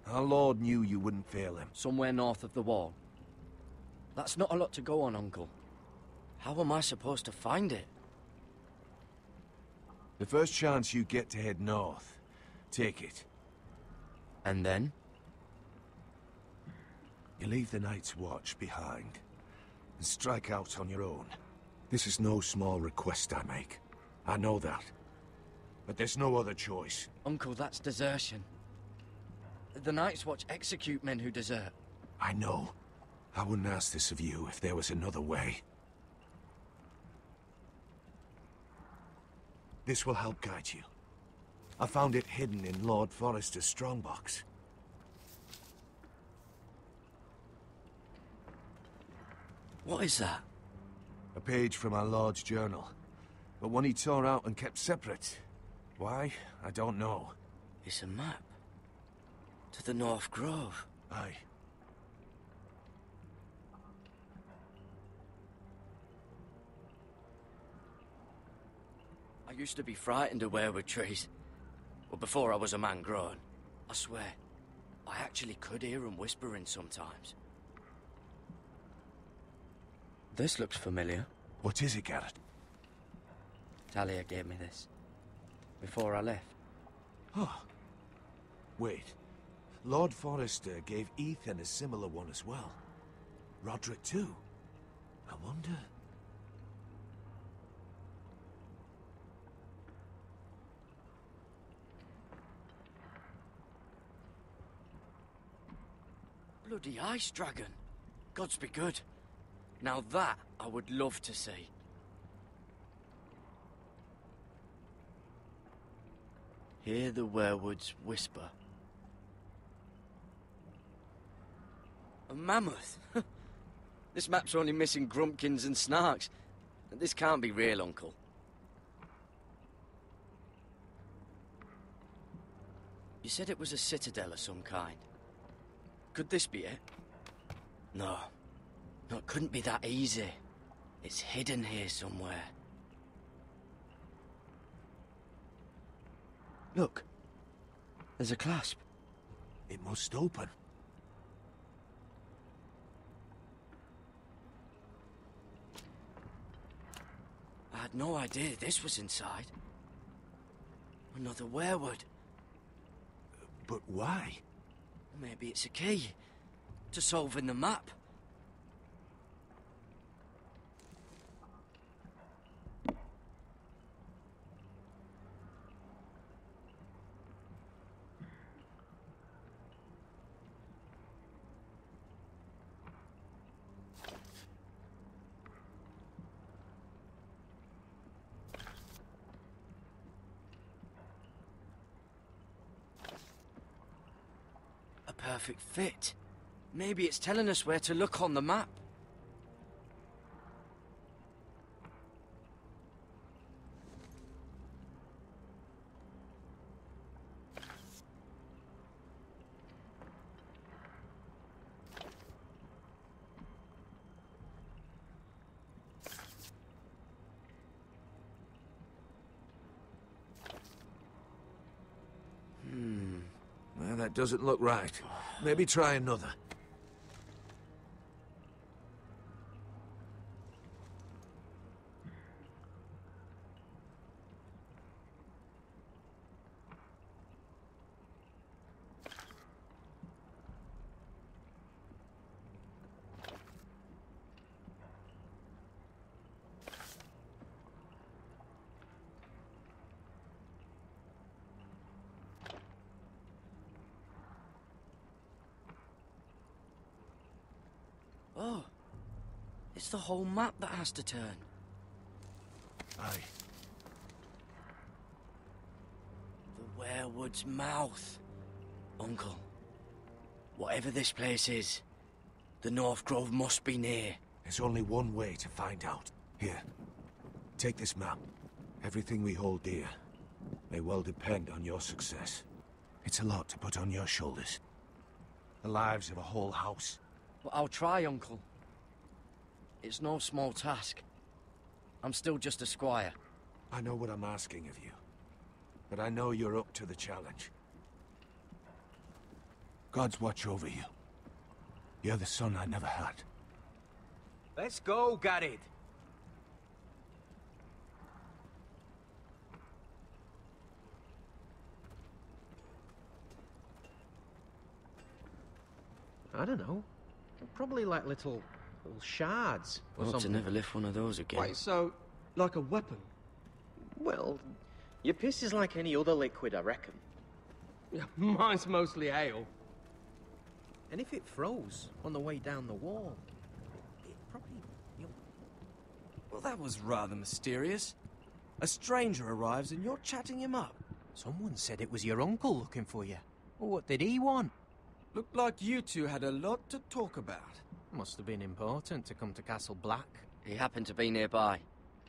Our Lord knew you wouldn't fail him. Somewhere north of the wall. That's not a lot to go on, Uncle. How am I supposed to find it? The first chance you get to head north, take it. And then? You leave the Night's Watch behind, and strike out on your own. This is no small request I make. I know that. But there's no other choice. Uncle, that's desertion. The Night's Watch execute men who desert. I know. I wouldn't ask this of you if there was another way. This will help guide you. I found it hidden in Lord Forrester's strongbox. What is that? A page from our Lord's journal. But one he tore out and kept separate. Why? I don't know. It's a map. To the North Grove. Aye. I used to be frightened of weirwood trees. Well, before I was a man grown. I swear, I actually could hear them whispering sometimes. This looks familiar. What is it, Garrett? Talia gave me this. Before I left. Oh. Wait. Lord Forrester gave Ethan a similar one as well. Roderick too. I wonder... Bloody ice dragon. Gods be good. Now that I would love to see. Hear the weirwoods whisper. A mammoth? This map's only missing grumpkins and snarks. This can't be real, Uncle. said it was a citadel of some kind. Could this be it? No. No, it couldn't be that easy. It's hidden here somewhere. Look. There's a clasp. It must open. I had no idea this was inside. Another werewood. But why? Maybe it's a key to solving the map. Perfect fit. Maybe it's telling us where to look on the map. Well, that doesn't look right. Maybe try another. Oh, it's the whole map that has to turn. Aye. The werewood's mouth. Uncle, whatever this place is, the North Grove must be near. There's only one way to find out. Here, take this map. Everything we hold dear may well depend on your success. It's a lot to put on your shoulders. The lives of a whole house. But I'll try, Uncle. It's no small task. I'm still just a squire. I know what I'm asking of you, but I know you're up to the challenge. God's watch over you. You're the son I never had. Let's go, Garrett. I don't know. Probably like little shards or Hope to something. never lift one of those again. Wait, so, like a weapon? Well, your piss is like any other liquid, I reckon. Yeah, mine's mostly ale. And if it froze on the way down the wall, it probably... Well, that was rather mysterious. A stranger arrives and you're chatting him up. Someone said it was your uncle looking for you. Well, what did he want? Looked like you two had a lot to talk about. Must have been important to come to Castle Black. He happened to be nearby.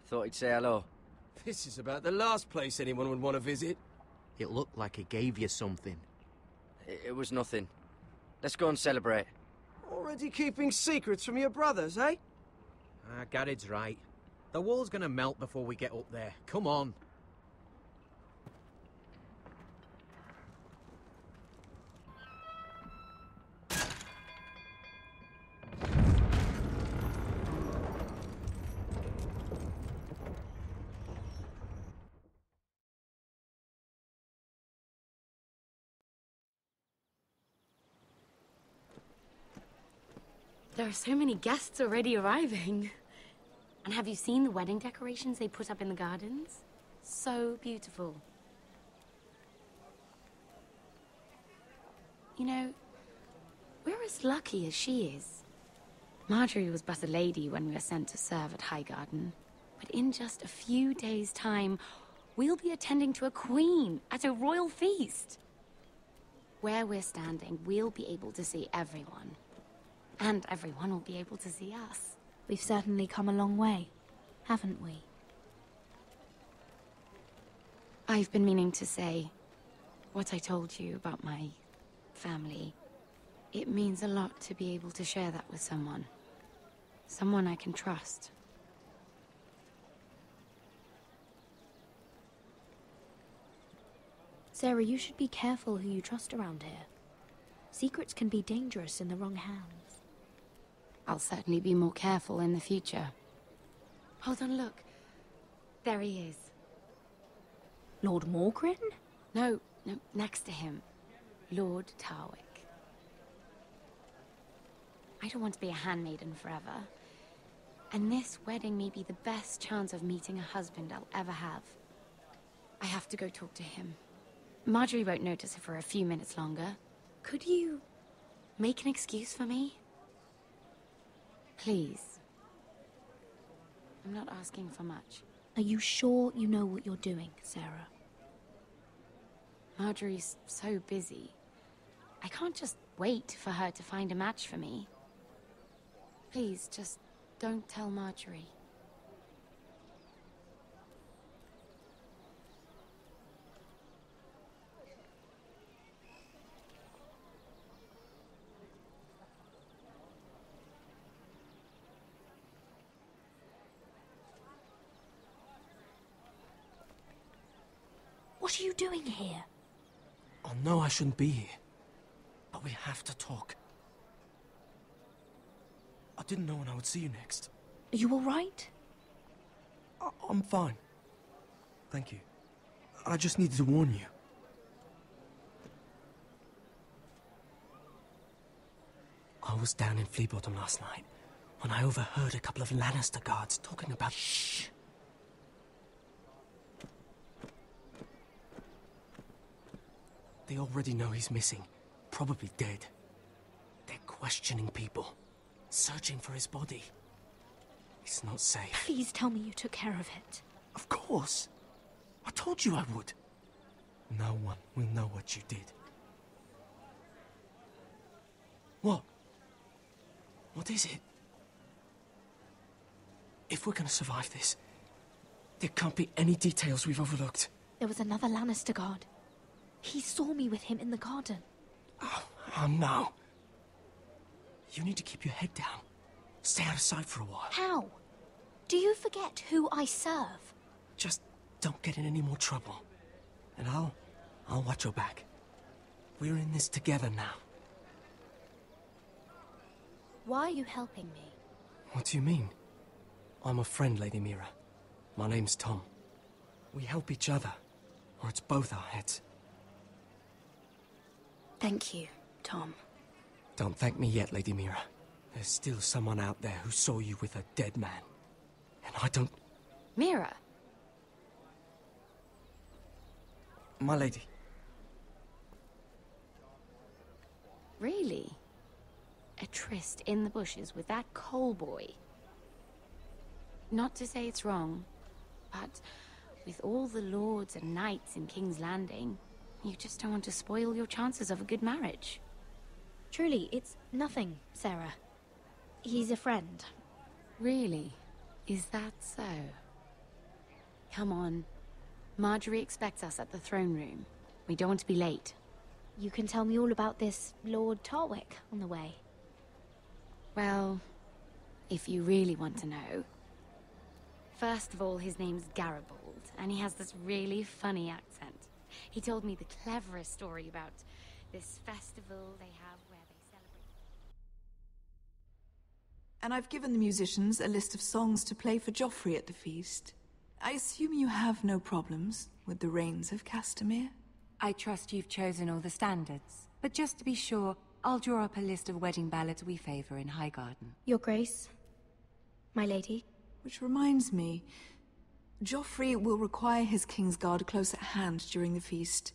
Thought he'd say hello. This is about the last place anyone would want to visit. It looked like he gave you something. It was nothing. Let's go and celebrate. Already keeping secrets from your brothers, eh? Garrett's right. The wall's gonna melt before we get up there. Come on. There are so many guests already arriving. And have you seen the wedding decorations they put up in the gardens? So beautiful. You know, we're as lucky as she is. Marjorie was but a lady when we were sent to serve at Highgarden. But in just a few days' time, we'll be attending to a queen at a royal feast. Where we're standing, we'll be able to see everyone. And everyone will be able to see us. We've certainly come a long way, haven't we? I've been meaning to say, what I told you about my family. It means a lot to be able to share that with someone. Someone I can trust. Sarah, you should be careful who you trust around here. Secrets can be dangerous in the wrong hands. I'll certainly be more careful in the future. Hold on, look. There he is. Lord Morgrin? No, next to him. Lord Tarwick. I don't want to be a handmaiden forever. And this wedding may be the best chance of meeting a husband I'll ever have. I have to go talk to him. Marjorie won't notice it for a few minutes longer. Could you make an excuse for me? Please. I'm not asking for much. Are you sure you know what you're doing, Sarah? Marjorie's so busy. I can't just wait for her to find a match for me. Please, just don't tell Marjorie. What are you doing here? I know I shouldn't be here, but we have to talk. I didn't know when I would see you next. Are you all right? I'm fine. Thank you. I just needed to warn you. I was down in Fleabottom last night when I overheard a couple of Lannister guards talking about... Shh! They already know he's missing, probably dead. They're questioning people, searching for his body. It's not safe. Please tell me you took care of it. Of course. I told you I would. No one will know what you did. What? What is it? If we're gonna survive this, there can't be any details we've overlooked. There was another Lannister guard. He saw me with him in the garden. Oh no. You need to keep your head down. Stay out of sight for a while. How? Do you forget who I serve? Just don't get in any more trouble. And I'll watch your back. We're in this together now. Why are you helping me? What do you mean? I'm a friend, Lady Mira. My name's Tom. We help each other, or it's both our heads. Thank you, Tom. Don't thank me yet, Lady Mira. There's still someone out there who saw you with a dead man. And I don't... Mira? My lady. Really? A tryst in the bushes with that coal boy? Not to say it's wrong, but with all the lords and knights in King's Landing, you just don't want to spoil your chances of a good marriage. Truly, it's nothing, Sarah. He's a friend. Really? Is that so? Come on. Marjorie expects us at the throne room. We don't want to be late. You can tell me all about this Lord Tarwick on the way. Well, if you really want to know. First of all, his name's Garibaldi, and he has this really funny accent. He told me the cleverest story about this festival they have where they celebrate... And I've given the musicians a list of songs to play for Joffrey at the feast. I assume you have no problems with the Rains of Castamere? I trust you've chosen all the standards. But just to be sure, I'll draw up a list of wedding ballads we favor in Highgarden. Your Grace, my lady. Which reminds me, Joffrey will require his Kingsguard close at hand during the feast.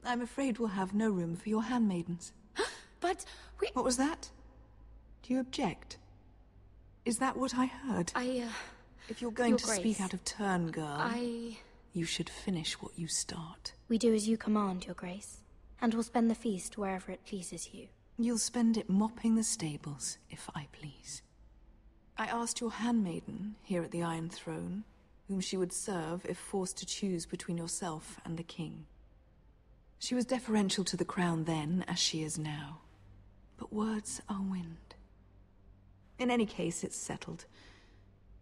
I'm afraid we'll have no room for your handmaidens. But we... What was that? Do you object? Is that what I heard? If you're going to speak out of turn, girl, you should finish what you start. We do as you command, Your Grace, and we'll spend the feast wherever it pleases you. You'll spend it mopping the stables, if I please. I asked your handmaiden, here at the Iron Throne, whom she would serve if forced to choose between yourself and the king. She was deferential to the crown then, as she is now. But words are wind. In any case, it's settled.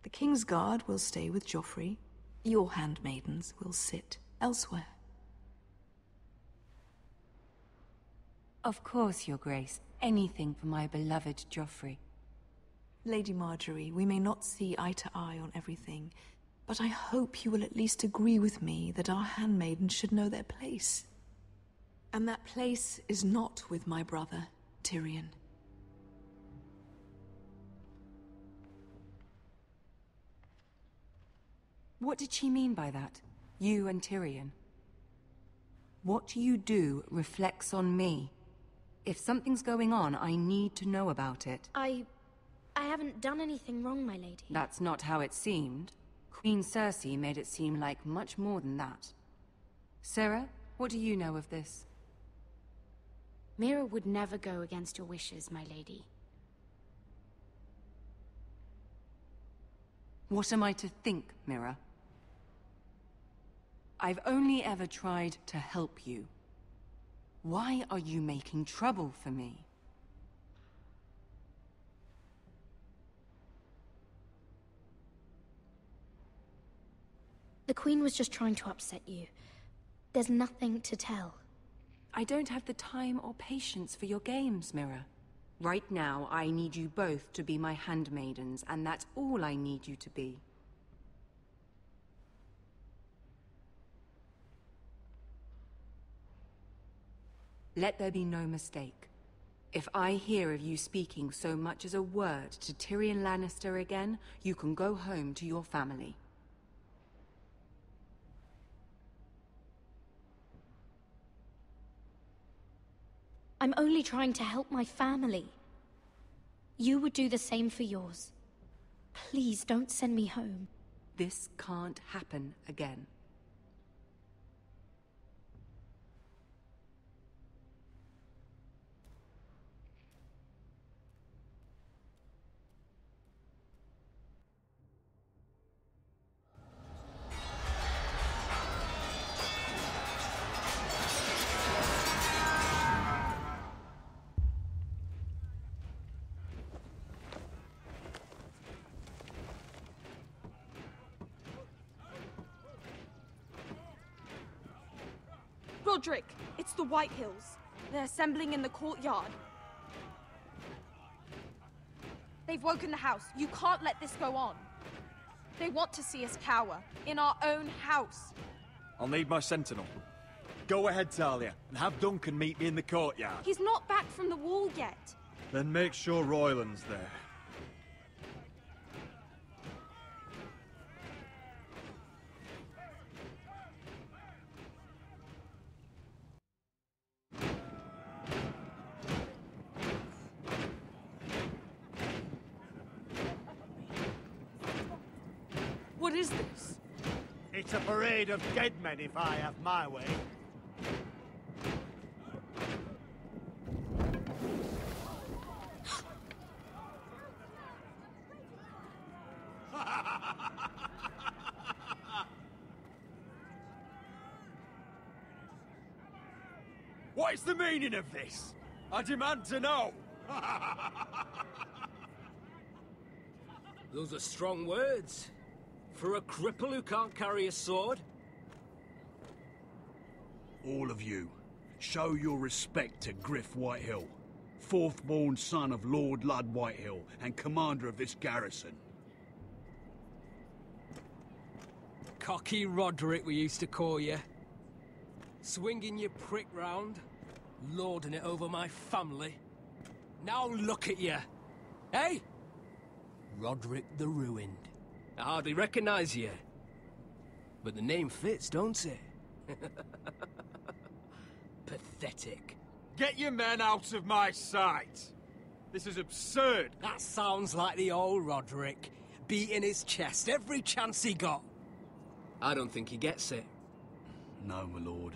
The King's Guard will stay with Joffrey. Your handmaidens will sit elsewhere. Of course, Your Grace. Anything for my beloved Joffrey. Lady Marjorie, we may not see eye to eye on everything, but I hope you will at least agree with me that our handmaidens should know their place. And that place is not with my brother, Tyrion. What did she mean by that? You and Tyrion? What you do reflects on me. If something's going on, I need to know about it. I haven't done anything wrong, my lady. That's not how it seemed. Queen Cersei made it seem like much more than that. Sarah, what do you know of this? Mira would never go against your wishes, my lady. What am I to think, Mira? I've only ever tried to help you. Why are you making trouble for me? The Queen was just trying to upset you. There's nothing to tell. I don't have the time or patience for your games, Mira. Right now, I need you both to be my handmaidens, and that's all I need you to be. Let there be no mistake. If I hear of you speaking so much as a word to Tyrion Lannister again, you can go home to your family. I'm only trying to help my family. You would do the same for yours. Please don't send me home. This can't happen again. Roderick, it's the White Hills. They're assembling in the courtyard. They've woken the house. You can't let this go on. They want to see us cower. In our own house. I'll need my sentinel. Go ahead, Talia, and have Duncan meet me in the courtyard. He's not back from the wall yet. Then make sure Royland's there. What is this? It's a parade of dead men if I have my way. What is the meaning of this? I demand to know! Those are strong words. For a cripple who can't carry a sword? All of you, show your respect to Griff Whitehill, fourth-born son of Lord Ludd Whitehill and commander of this garrison. Cocky Roderick, we used to call you. Swinging your prick round, lording it over my family. Now look at you. Hey? Roderick the Ruined. I hardly recognize you. But the name fits, don't it? Pathetic. Get your men out of my sight! This is absurd! That sounds like the old Roderick, beating his chest every chance he got. I don't think he gets it. No, my lord.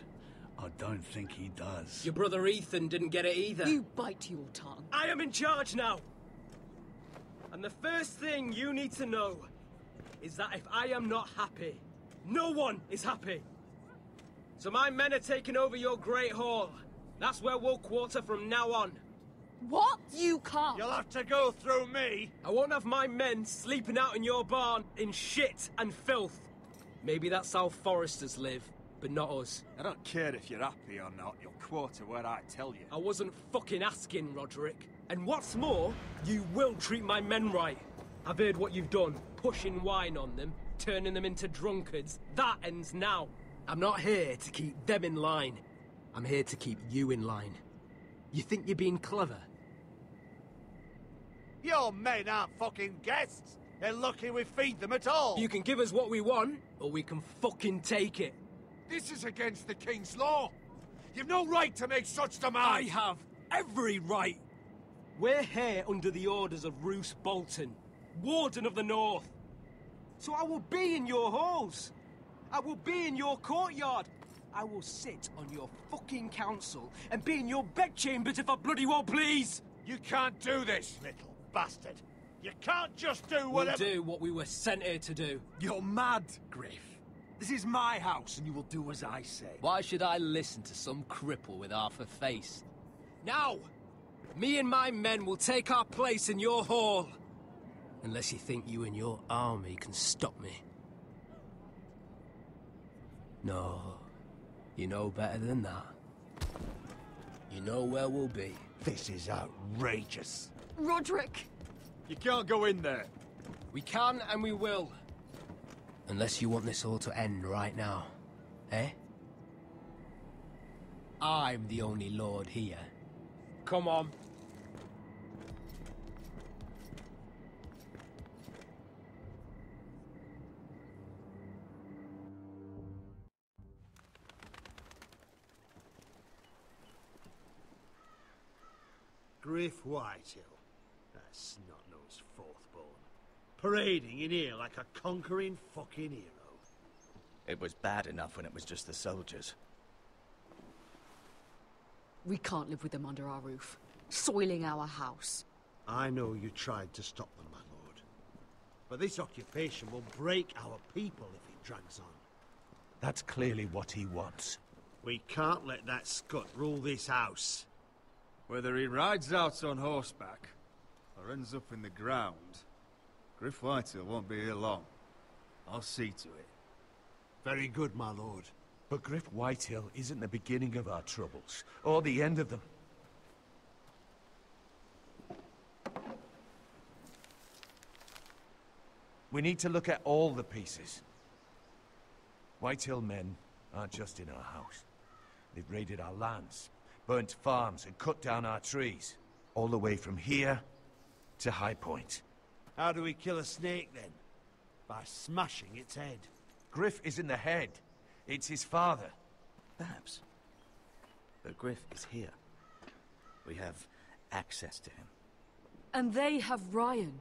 I don't think he does. Your brother Ethan didn't get it either. You bite your tongue. I am in charge now! And the first thing you need to know is that if I am not happy, no one is happy. So my men are taking over your Great Hall. That's where we'll quarter from now on. What? You can't. You'll have to go through me. I won't have my men sleeping out in your barn in shit and filth. Maybe that's how Foresters live, but not us. I don't care if you're happy or not. You'll quarter where I tell you. I wasn't fucking asking, Roderick. And what's more, you will treat my men right. I've heard what you've done, pushing wine on them, turning them into drunkards. That ends now. I'm not here to keep them in line. I'm here to keep you in line. You think you're being clever? Your men aren't fucking guests. They're lucky we feed them at all. You can give us what we want, or we can fucking take it. This is against the King's law. You've no right to make such demands. I have every right. We're here under the orders of Roose Bolton, Warden of the North. So I will be in your halls. I will be in your courtyard. I will sit on your fucking council and be in your bedchambers if I bloody well please. You can't do this, little bastard. You can't just do whatever... We'll do what we were sent here to do. You're mad, Griff. This is my house and you will do as I say. Why should I listen to some cripple with half a face? Now, me and my men will take our place in your hall. Unless you think you and your army can stop me. No, you know better than that. You know where we'll be. This is outrageous. Roderick! You can't go in there. We can and we will. Unless you want this all to end right now. Eh? I'm the only lord here. Come on. Griff Whitehill. That snot-nosed fourth-born. Parading in here like a conquering fucking hero. It was bad enough when it was just the soldiers. We can't live with them under our roof, soiling our house. I know you tried to stop them, my lord. But this occupation will break our people if it drags on. That's clearly what he wants. We can't let that scut rule this house. Whether he rides out on horseback or ends up in the ground, Griff Whitehill won't be here long. I'll see to it. Very good, my lord. But Griff Whitehill isn't the beginning of our troubles, or the end of them. We need to look at all the pieces. Whitehill men aren't just in our house. They've raided our lands, burnt farms and cut down our trees. All the way from here to High Point. How do we kill a snake, then? By smashing its head. Griff isn't the head. It's his father. Perhaps. But Griff is here. We have access to him. And they have Ryan.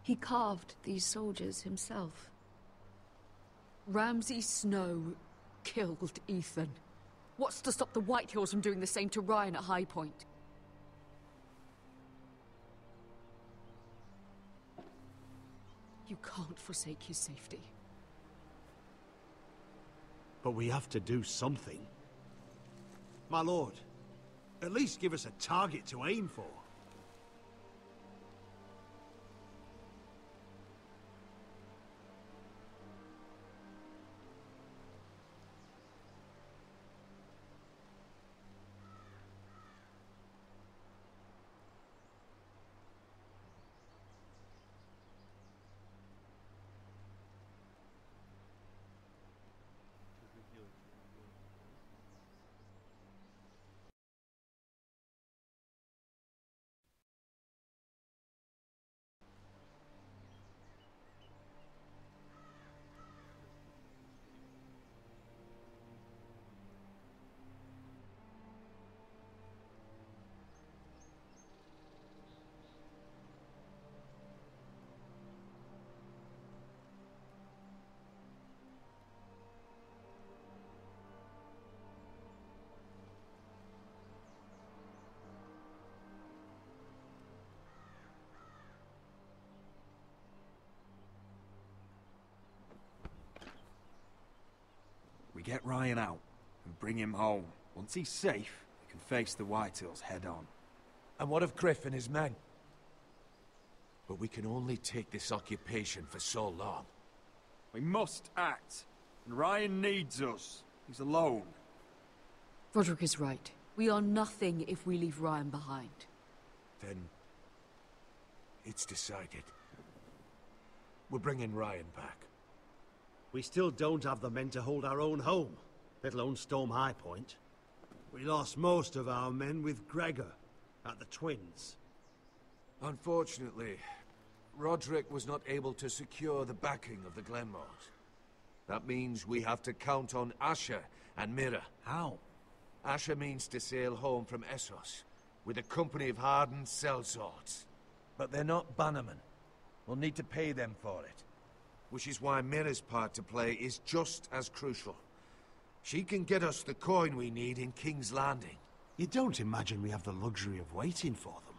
He carved these soldiers himself. Ramsay Snow killed Ethan. What's to stop the Whitehills from doing the same to Ryan at High Point? You can't forsake his safety. But we have to do something. My lord, at least give us a target to aim for. get Ryan out and bring him home. Once he's safe, we can face the Whitehills head on. And what of Griff and his men? But we can only take this occupation for so long. We must act, and Ryan needs us. He's alone. Roderick is right. We are nothing if we leave Ryan behind. Then... it's decided. We're bringing Ryan back. We still don't have the men to hold our own home, let alone storm High Point. We lost most of our men with Gregor at the Twins. Unfortunately, Roderick was not able to secure the backing of the Glenmores. That means we have to count on Asher and Mira. How? Asher means to sail home from Essos with a company of hardened sellswords. But they're not bannermen. We'll need to pay them for it. Which is why Mira's part to play is just as crucial. She can get us the coin we need in King's Landing. You don't imagine we have the luxury of waiting for them?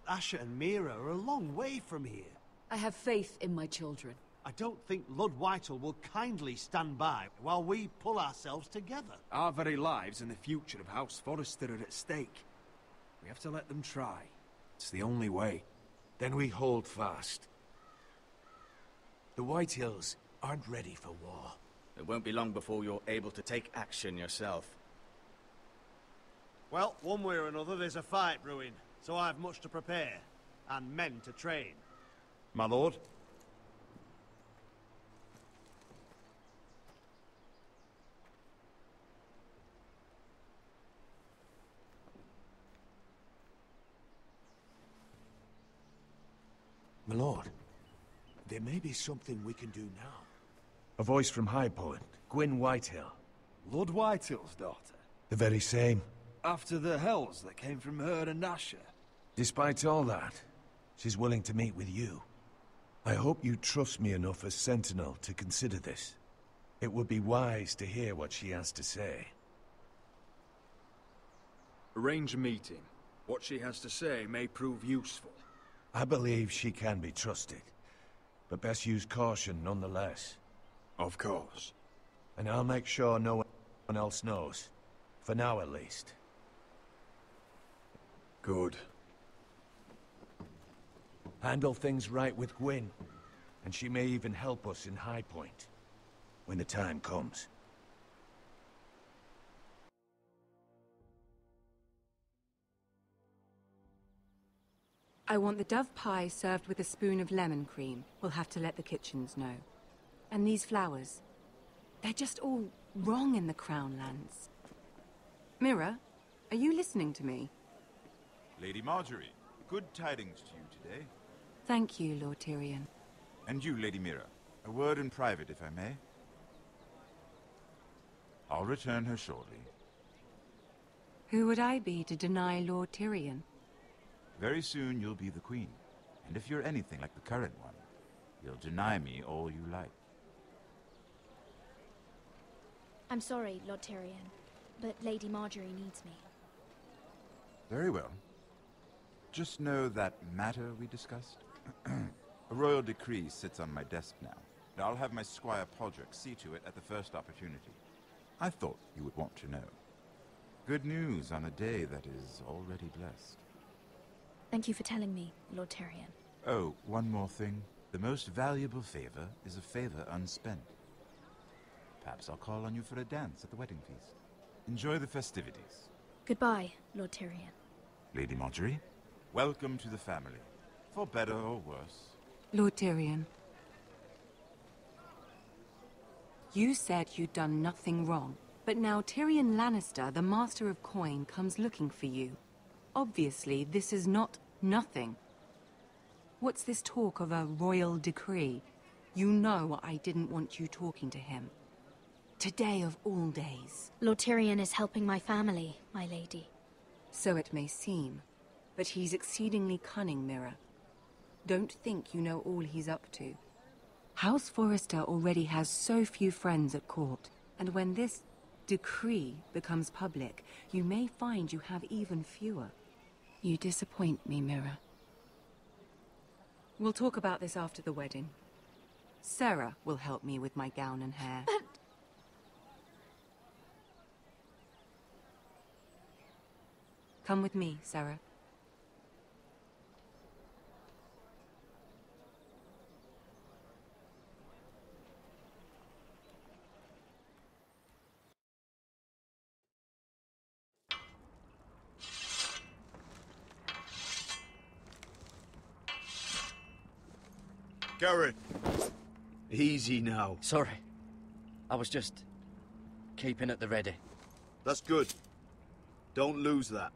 Asher and Mira are a long way from here. I have faith in my children. I don't think Lord Whitehall will kindly stand by while we pull ourselves together. Our very lives and the future of House Forrester are at stake. We have to let them try. It's the only way. Then we hold fast. The Whitehills aren't ready for war. It won't be long before you're able to take action yourself. Well, one way or another, there's a fight brewing, so I have much to prepare, and men to train. My lord? My lord, there may be something we can do now. A voice from High Point, Gwyn Whitehill. Lord Whitehill's daughter? The very same. After the hells that came from her and Asher? Despite all that, she's willing to meet with you. I hope you trust me enough as Sentinel to consider this. It would be wise to hear what she has to say. Arrange a meeting. What she has to say may prove useful. I believe she can be trusted, but best use caution nonetheless. Of course. And I'll make sure no one else knows. For now, at least. Good. Handle things right with Gwyn, and she may even help us in High Point, when the time comes. I want the dove pie served with a spoon of lemon cream. We'll have to let the kitchens know. And these flowers. They're just all wrong in the Crown Lands. Mira, are you listening to me? Lady Marjorie, good tidings to you today. Thank you, Lord Tyrion. And you, Lady Mira. A word in private, if I may. I'll return her shortly. Who would I be to deny Lord Tyrion? Very soon you'll be the queen. And if you're anything like the current one, you'll deny me all you like. I'm sorry, Lord Tyrion, but Lady Marjorie needs me. Very well. Just know that matter we discussed? A royal decree sits on my desk now. And I'll have my squire Podrick see to it at the first opportunity. I thought you would want to know. Good news on a day that is already blessed. Thank you for telling me, Lord Tyrion. Oh, one more thing. The most valuable favor is a favor unspent. Perhaps I'll call on you for a dance at the wedding feast. Enjoy the festivities. Goodbye, Lord Tyrion. Lady Marjorie, welcome to the family. For better or worse. Lord Tyrion. You said you'd done nothing wrong, but now Tyrion Lannister, the Master of Coin, comes looking for you. Obviously, this is not nothing. What's this talk of a royal decree? You know I didn't want you talking to him. Today of all days. Lord Tyrion is helping my family, my lady. So it may seem, but he's exceedingly cunning, Mira. Don't think you know all he's up to. House Forrester already has so few friends at court, and when this decree becomes public, you may find you have even fewer. You disappoint me, Mira. We'll talk about this after the wedding. Sarah will help me with my gown and hair. But... Come with me, Sarah. Garrett! Easy now. Sorry. I was just keeping at the ready. That's good. Don't lose that.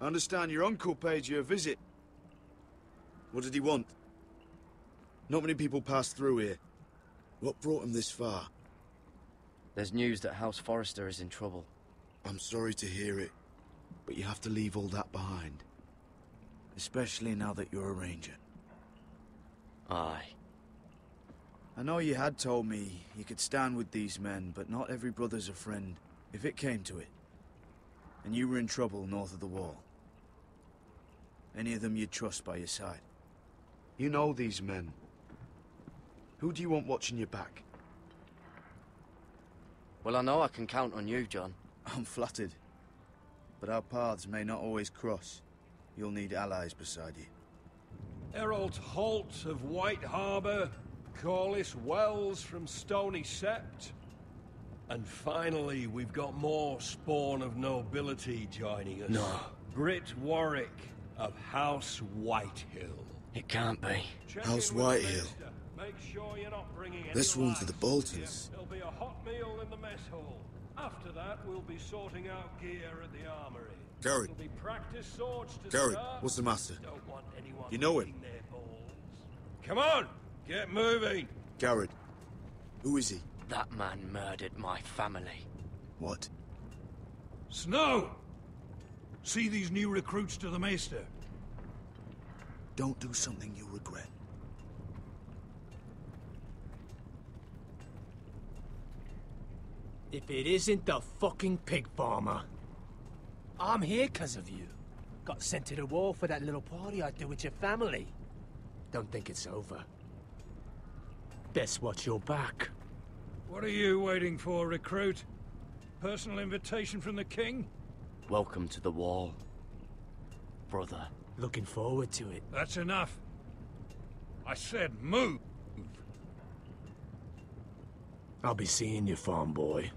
I understand your uncle paid you a visit. What did he want? Not many people pass through here. What brought him this far? There's news that House Forrester is in trouble. I'm sorry to hear it, but you have to leave all that behind. Especially now that you're a ranger. Aye. I know you had told me you could stand with these men, but not every brother's a friend, if it came to it. And you were in trouble north of the wall. Any of them you'd trust by your side. You know these men. Who do you want watching your back? Well, I know I can count on you, John. I'm flattered. But our paths may not always cross. You'll need allies beside you. Errol Holt of White Harbour, Corliss Wells from Stony Sept. And finally, we've got more spawn of nobility joining us. No. Britt Warwick of House Whitehill. It can't be. House Whitehill. Make sure you're not bringing any This one's for lights. the Boltons. There'll be a hot meal in the mess hall. After that, we'll be sorting out gear at the armory. Garrett. There'll be practice swords to Garrett, start. what's the matter? Don't want anyone You know him? eating their balls. Come on, get moving. Garrett. Who is he? That man murdered my family. What? Snow! See these new recruits to the Maester? Don't do something you'll regret. If it isn't the fucking pig farmer. I'm here 'cause of you. Got sent to the wall for that little party I did with your family. Don't think it's over. Best watch your back. What are you waiting for, recruit? Personal invitation from the king? Welcome to the wall, brother. Looking forward to it. That's enough. I said move. I'll be seeing you, farm boy.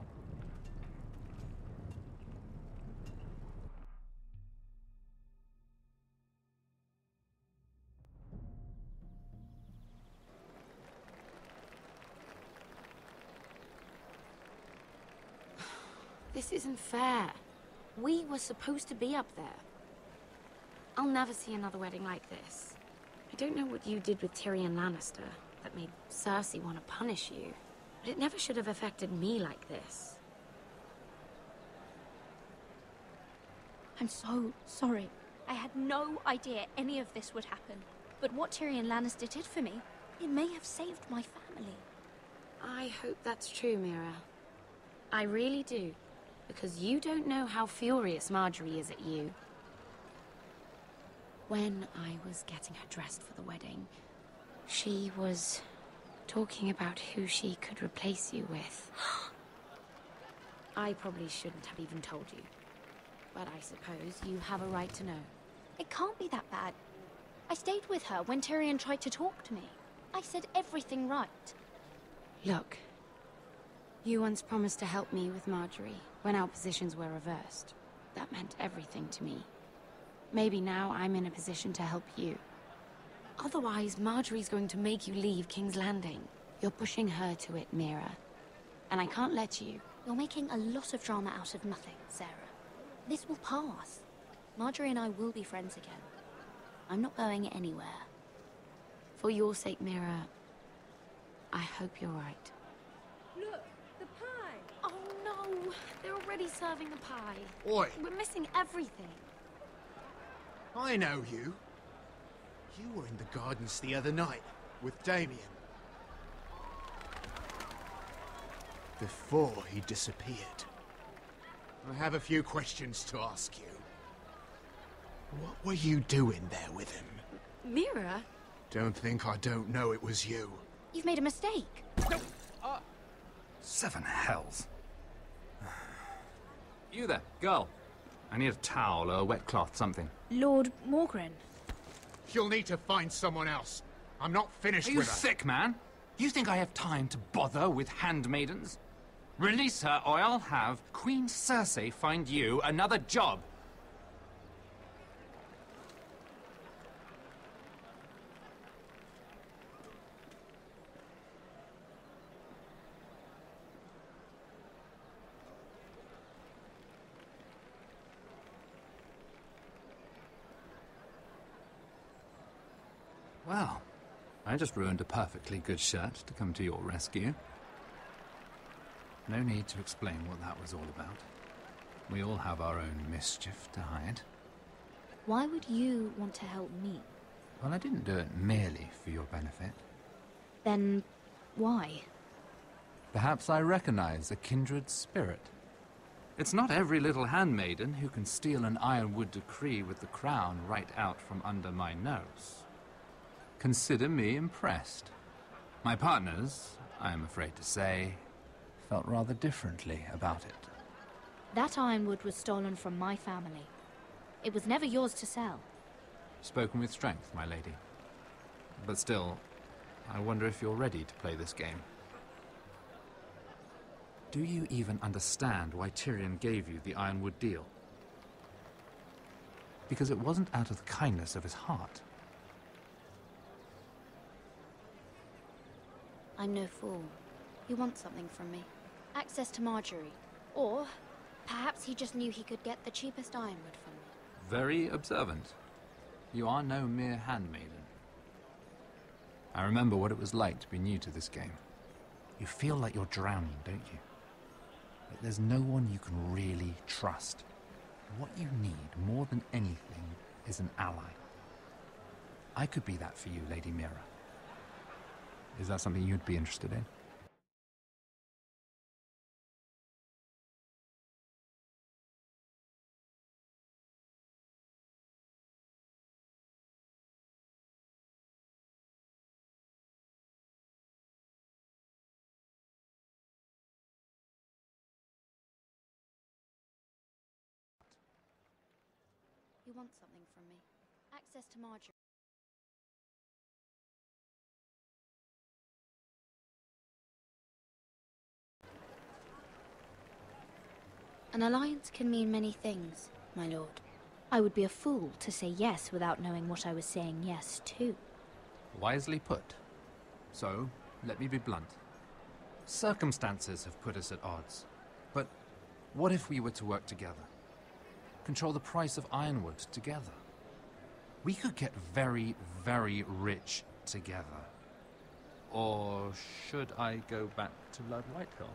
This isn't fair. We were supposed to be up there. I'll never see another wedding like this. I don't know what you did with Tyrion Lannister that made Cersei want to punish you, but it never should have affected me like this. I'm so sorry. I had no idea any of this would happen. But what Tyrion Lannister did for me, it may have saved my family. I hope that's true, Mira. I really do. Because you don't know how furious Marjorie is at you. When I was getting her dressed for the wedding, she was talking about who she could replace you with. I probably shouldn't have even told you. But I suppose you have a right to know. It can't be that bad. I stayed with her when Tyrion tried to talk to me. I said everything right. Look, you once promised to help me with Marjorie when our positions were reversed. That meant everything to me. Maybe now I'm in a position to help you. Otherwise, Marjorie's going to make you leave King's Landing. You're pushing her to it, Mira. And I can't let you. You're making a lot of drama out of nothing, Sarah. This will pass. Marjorie and I will be friends again. I'm not going anywhere. For your sake, Mira, I hope you're right. Look, the pie! Oh no! They're already serving the pie. Oi! We're missing everything. I know you. You were in the gardens the other night with Damien. Before he disappeared. I have a few questions to ask you. What were you doing there with him? Mira? Don't think I don't know it was you. You've made a mistake. Seven hells. You there, girl. I need a towel, a wet cloth, something. Lord Morgren. You'll need to find someone else. I'm not finished Are you with her. sick, man? You think I have time to bother with handmaidens? Release her, or I'll have Queen Cersei find you another job. Well, I just ruined a perfectly good shirt to come to your rescue. No need to explain what that was all about. We all have our own mischief to hide. Why would you want to help me? Well, I didn't do it merely for your benefit. Then why? Perhaps I recognize a kindred spirit. It's not every little handmaiden who can steal an ironwood decree with the crown right out from under my nose. Consider me impressed. My partners, I am afraid to say, felt rather differently about it. That ironwood was stolen from my family. It was never yours to sell. Spoken with strength, my lady. But still, I wonder if you're ready to play this game. Do you even understand why Tyrion gave you the ironwood deal? Because it wasn't out of the kindness of his heart. I'm no fool. He wants something from me. Access to Marjorie. Or perhaps he just knew he could get the cheapest ironwood from me. Very observant. You are no mere handmaiden. I remember what it was like to be new to this game. You feel like you're drowning, don't you? Like there's no one you can really trust. What you need, more than anything, is an ally. I could be that for you, Lady Mira. Is that something you'd be interested in? He wants something from me. Access to Marjorie. An alliance can mean many things, my lord. I would be a fool to say yes without knowing what I was saying yes to. Wisely put. So, let me be blunt. Circumstances have put us at odds. But what if we were to work together? Control the price of ironwood together? We could get very, very rich together. Or should I go back to Lord Whitehill,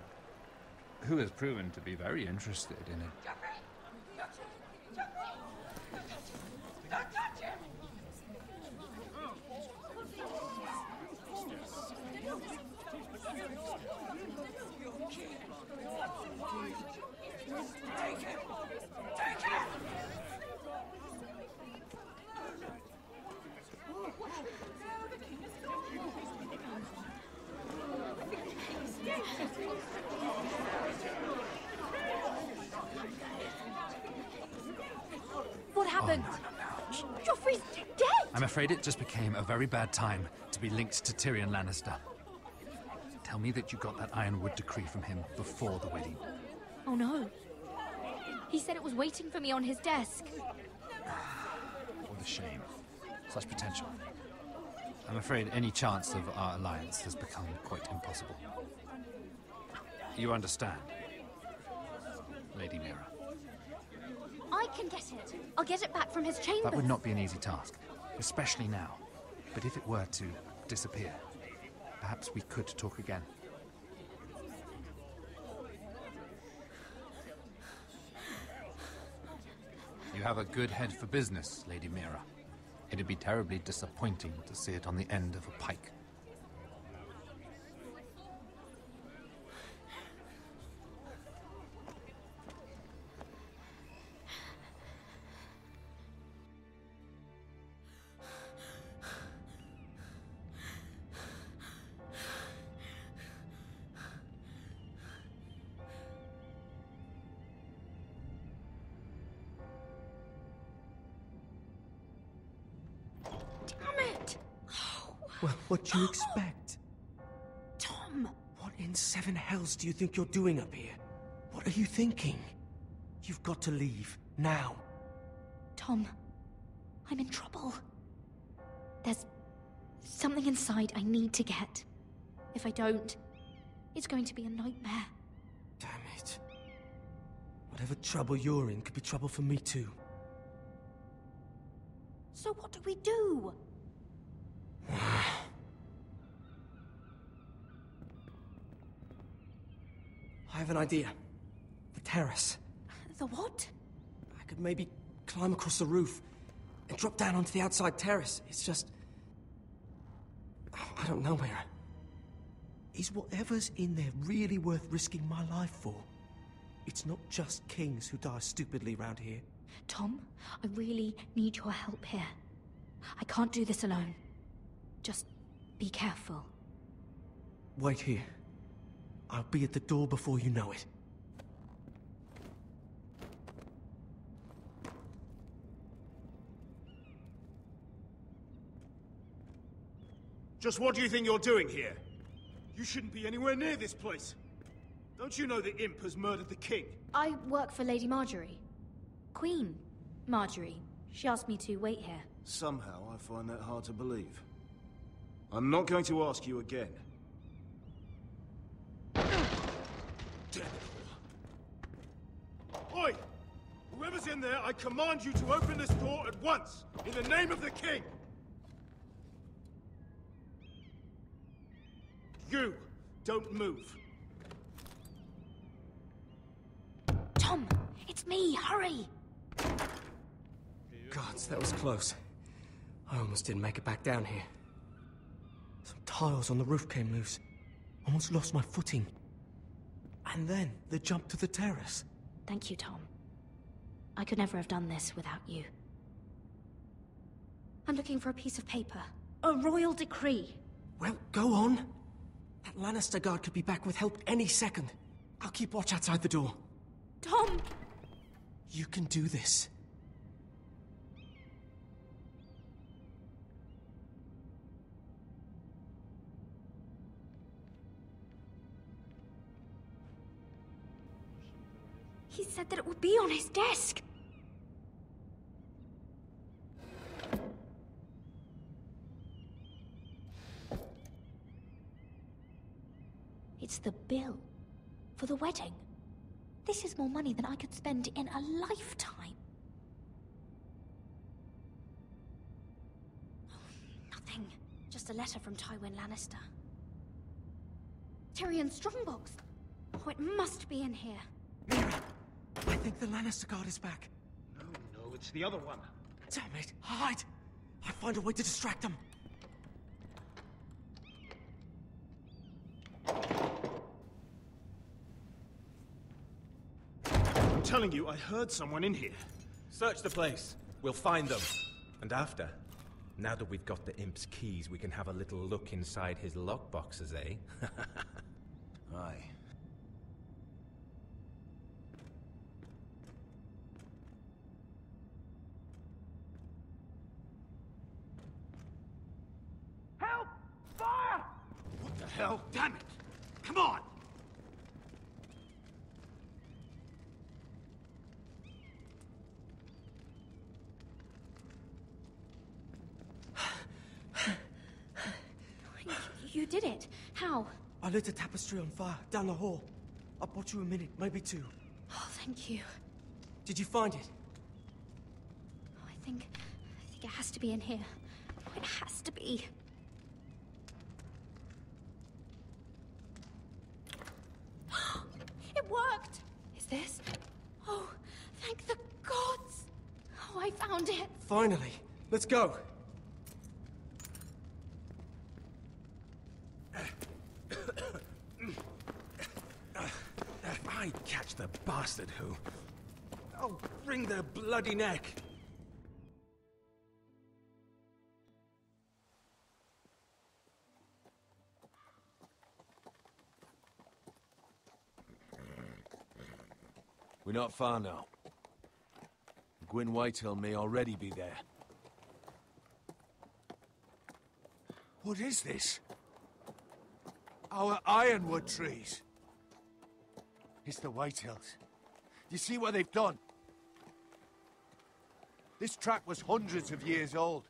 who has proven to be very interested in it? What happened? Joffrey's dead! I'm afraid it just became a very bad time to be linked to Tyrion Lannister. Tell me that you got that ironwood decree from him before the wedding. Oh no. He said it was waiting for me on his desk. What a shame. Such potential. I'm afraid any chance of our alliance has become quite impossible. You understand, Lady Mira? I can get it. I'll get it back from his chambers. That would not be an easy task, especially now. But if it were to disappear, perhaps we could talk again. You have a good head for business, Lady Mira. It'd be terribly disappointing to see it on the end of a pike. Well, what do you expect? Tom! What in seven hells do you think you're doing up here? What are you thinking? You've got to leave, now. Tom, I'm in trouble. There's something inside I need to get. If I don't, it's going to be a nightmare. Damn it. Whatever trouble you're in could be trouble for me too. So what do we do? I have an idea. The terrace. The what? I could maybe climb across the roof and drop down onto the outside terrace. It's just... I don't know, Mira. Is whatever's in there really worth risking my life for? It's not just kings who die stupidly around here. Tom, I really need your help here. I can't do this alone. Just be careful. Wait here. I'll be at the door before you know it. Just what do you think you're doing here? You shouldn't be anywhere near this place. Don't you know the imp has murdered the king? I work for Lady Marjorie. Queen Marjorie. She asked me to wait here. Somehow I find that hard to believe. I'm not going to ask you again. Damn it all. Oi! Whoever's in there, I command you to open this door at once! In the name of the king! You! Don't move. Tom! It's me! Hurry! Gods, that was close. I almost didn't make it back down here. Some tiles on the roof came loose. Almost lost my footing. And then the jump to the terrace. Thank you, Tom. I could never have done this without you. I'm looking for a piece of paper. A royal decree. Well, go on. That Lannister guard could be back with help any second. I'll keep watch outside the door. Tom! You can do this. He said that it would be on his desk. It's the bill for the wedding. This is more money than I could spend in a lifetime. Nothing. Just a letter from Tywin Lannister. Tyrion's strongbox. Oh, it must be in here. Mira, I think the Lannister guard is back. No, it's the other one. Damn it, hide! I'll find a way to distract them. I'm telling you, I heard someone in here. Search the place. We'll find them. And after, now that we've got the imp's keys, we can have a little look inside his lockboxes, eh? Aye. Help! Fire! What the hell? Damn it! Come on! You did it. How? I lit a tapestry on fire down the hall. I bought you a minute, maybe two. Oh, thank you. Did you find it? Oh, I think it has to be in here. Oh, it has to be. It worked! Is this? Oh, thank the gods! Oh, I found it! Finally. Let's go. If I catch the bastard who... I'll wring their bloody neck. We're not far now. Gwyn Whitehill may already be there. What is this? Our ironwood trees. It's the Whitehills. Do you see what they've done? This track was hundreds of years old.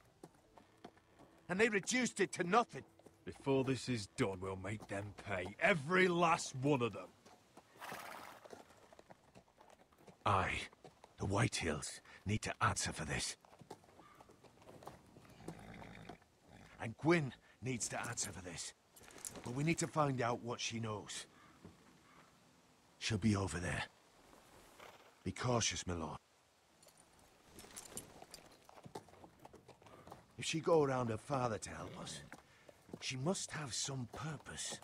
And they reduced it to nothing. Before this is done, we'll make them pay. Every last one of them. Aye. The Whitehills need to answer for this. And Gwyn needs to answer for this. But we need to find out what she knows. She'll be over there. Be cautious, my lord. If she go around her father to help us, she must have some purpose.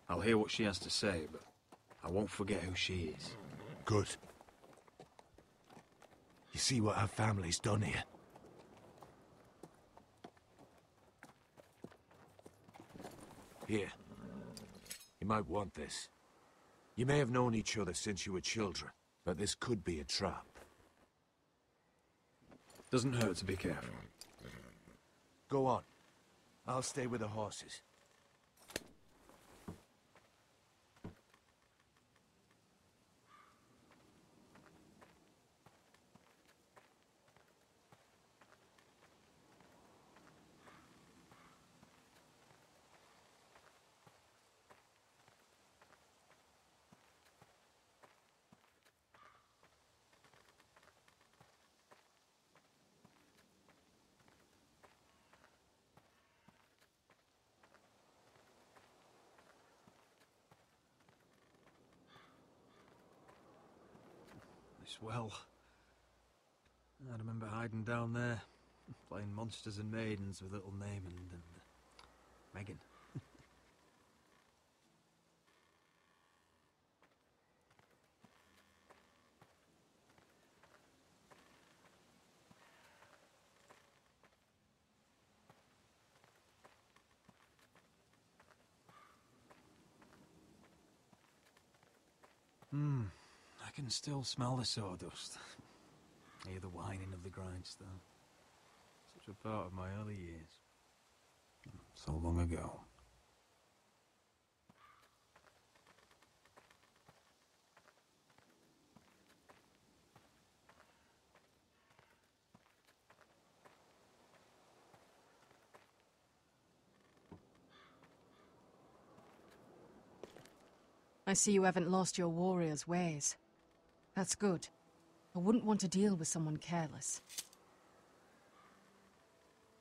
I'll hear what she has to say, but I won't forget who she is. Good. You see what our family's done here? Here. You might want this. You may have known each other since you were children, but this could be a trap. Doesn't hurt to be careful. Go on. I'll stay with the horses. This well. I remember hiding down there, playing monsters and maidens with little Naaman and Megan. I can still smell the sawdust. Hear the whining of the grindstone. Such a part of my early years. So long ago. I see you haven't lost your warrior's ways. That's good. I wouldn't want to deal with someone careless.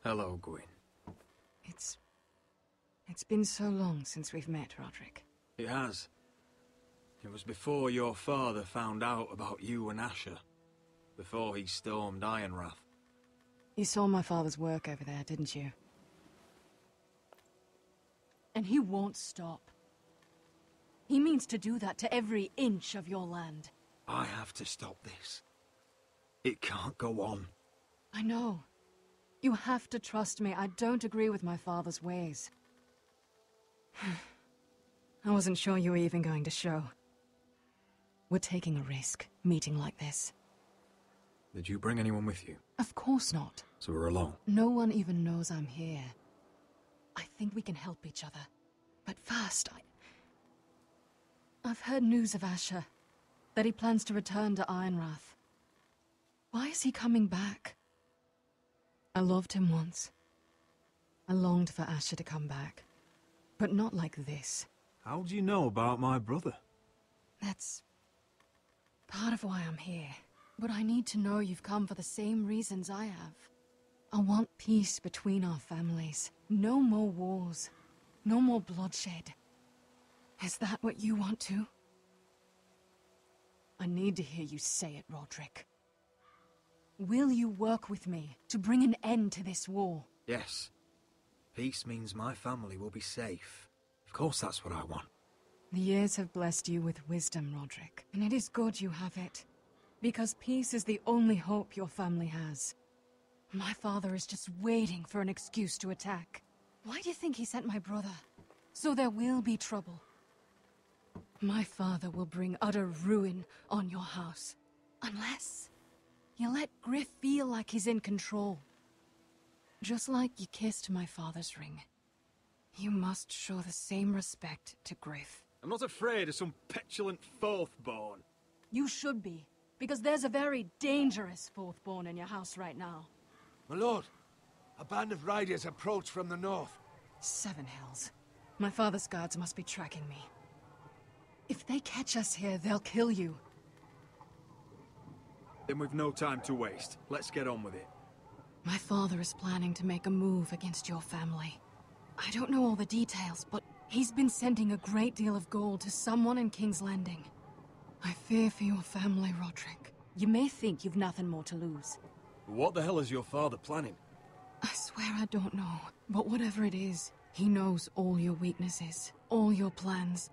Hello, Gwyn. It's been so long since we've met, Roderick. It has. It was before your father found out about you and Asher. Before he stormed Ironrath. You saw my father's work over there, didn't you? And he won't stop. He means to do that to every inch of your land. I have to stop this. It can't go on. I know. You have to trust me. I don't agree with my father's ways. I wasn't sure you were even going to show. We're taking a risk, meeting like this. Did you bring anyone with you? Of course not. So we're alone? No one even knows I'm here. I think we can help each other. But first, I've heard news of Asher. That he plans to return to Ironrath. Why is he coming back? I loved him once. I longed for Asher to come back. But not like this. How do you know about my brother? That's part of why I'm here. But I need to know you've come for the same reasons I have. I want peace between our families. No more wars. No more bloodshed. Is that what you want too? I need to hear you say it, Roderick. Will you work with me to bring an end to this war? Yes. Peace means my family will be safe. Of course that's what I want. The years have blessed you with wisdom, Roderick. And it is good you have it. Because peace is the only hope your family has. My father is just waiting for an excuse to attack. Why do you think he sent my brother? So there will be trouble. My father will bring utter ruin on your house. Unless you let Griff feel like he's in control. Just like you kissed my father's ring, you must show the same respect to Griff. I'm not afraid of some petulant fourth-born. You should be, because there's a very dangerous fourth-born in your house right now. My lord, a band of riders approach from the north. Seven Hills. My father's guards must be tracking me. If they catch us here, they'll kill you. Then we've no time to waste. Let's get on with it. My father is planning to make a move against your family. I don't know all the details, but he's been sending a great deal of gold to someone in King's Landing. I fear for your family, Roderick. You may think you've nothing more to lose. What the hell is your father planning? I swear I don't know, but whatever it is, he knows all your weaknesses, all your plans.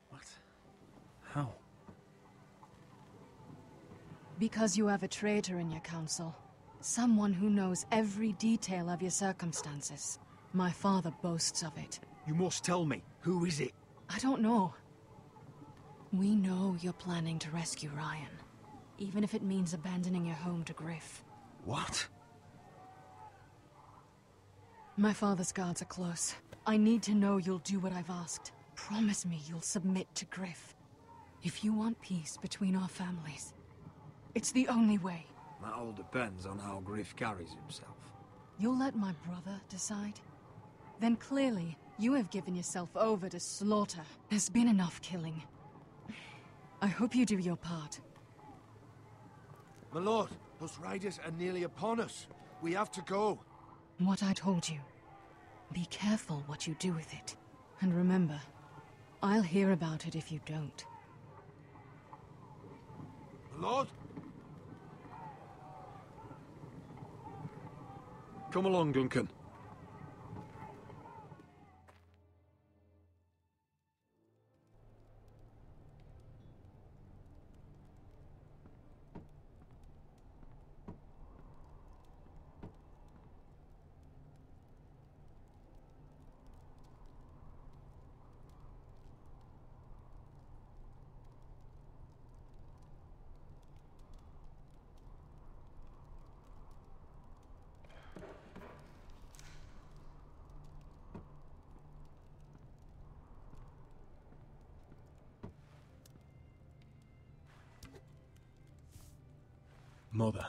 What? How? Because you have a traitor in your council. Someone who knows every detail of your circumstances. My father boasts of it. You must tell me. Who is it? I don't know. We know you're planning to rescue Ryan. Even if it means abandoning your home to Griff. What? My father's guards are close. I need to know you'll do what I've asked. Promise me you'll submit to Griff. If you want peace between our families, it's the only way. That all depends on how Griff carries himself. You'll let my brother decide? Then clearly, you have given yourself over to slaughter. There's been enough killing. I hope you do your part. My lord, those riders are nearly upon us. We have to go. What I told you. Be careful what you do with it. And remember, I'll hear about it if you don't. My lord? Come along, Duncan. Mother.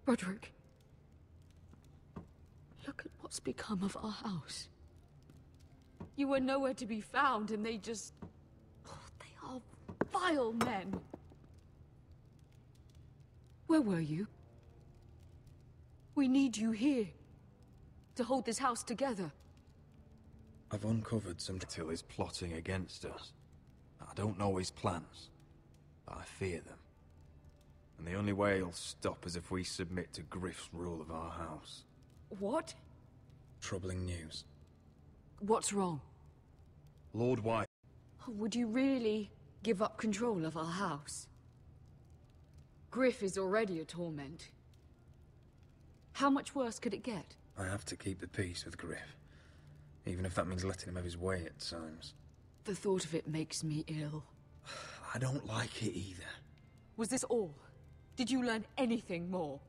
Roderick. Look at what's become of our house. You were nowhere to be found, and they just... Oh, they are vile men. Where were you? We need you here. To hold this house together. I've uncovered some Till is plotting against us. I don't know his plans, but I fear them. And the only way he'll stop is if we submit to Griff's rule of our house. What? Troubling news. What's wrong? Lord White. Would you really give up control of our house? Griff is already a torment. How much worse could it get? I have to keep the peace with Griff, even if that means letting him have his way at times. The thought of it makes me ill. I don't like it either. Was this all? Did you learn anything more?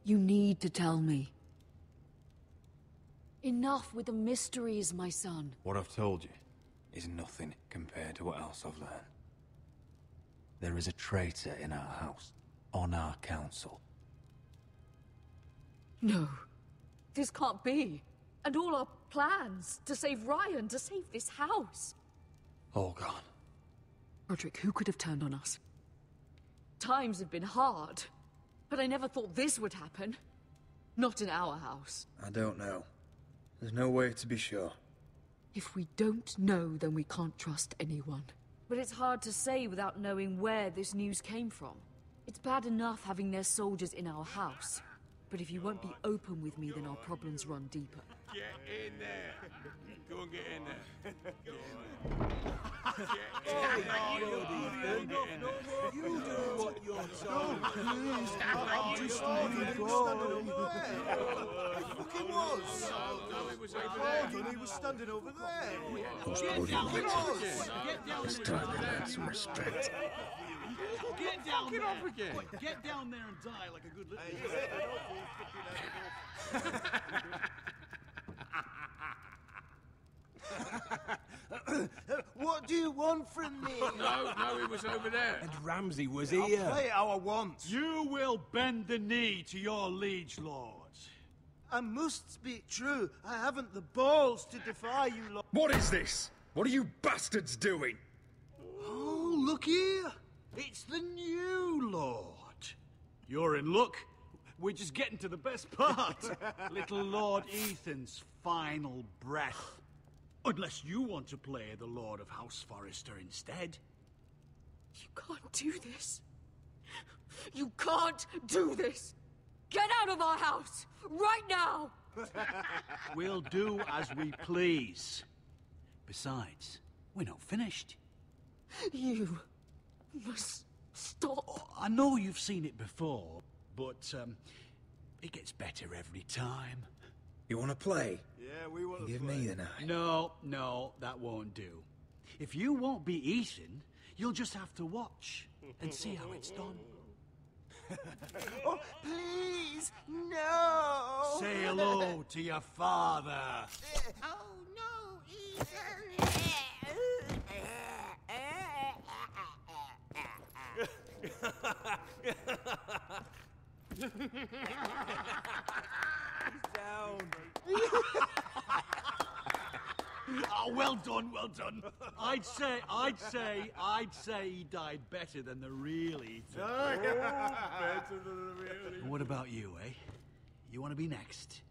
You need to tell me. Enough with the mysteries, my son. What I've told you is nothing compared to what else I've learned. There is a traitor in our house, on our council. No, this can't be. And all our plans to save Ryan, to save this house. All gone. Roderick, who could have turned on us? Times have been hard, but I never thought this would happen. Not in our house. I don't know. There's no way to be sure. If we don't know, then we can't trust anyone. But it's hard to say without knowing where this news came from. It's bad enough having their soldiers in our house. But if you won't be open with me, then our problems run deeper. Get in there. Go and get in there. You do what you're told. I'm just leaving It fucking was. He was standing over there. Those bloody writers. It's time they learn some respect. Get down there! Up again. Wait, get down there and die like a good little... What do you want from me? No, he was over there. And Ramsay was I'll here. play how I want. You will bend the knee to your liege lord. I must speak true. I haven't the balls to defy you, Lord. What is this? What are you bastards doing? Oh, look here. It's the new lord. You're in luck. We're just getting to the best part. Little Lord Ethan's final breath. Unless you want to play the Lord of House Forrester instead. You can't do this. You can't do this. Get out of our house, right now! We'll do as we please. Besides, we're not finished. You must stop. Oh, I know you've seen it before, but it gets better every time. You want to play? Yeah, we want to Give play. me the knife. No, that won't do. If you won't be Ethan, you'll just have to watch and see how it's done. Oh, please, no! Say hello to your father. Oh, no, Ethan! Down. Oh, well done, well done. I'd say he died better than the real Ethan. Better than the real And what about you, eh? You want to be next?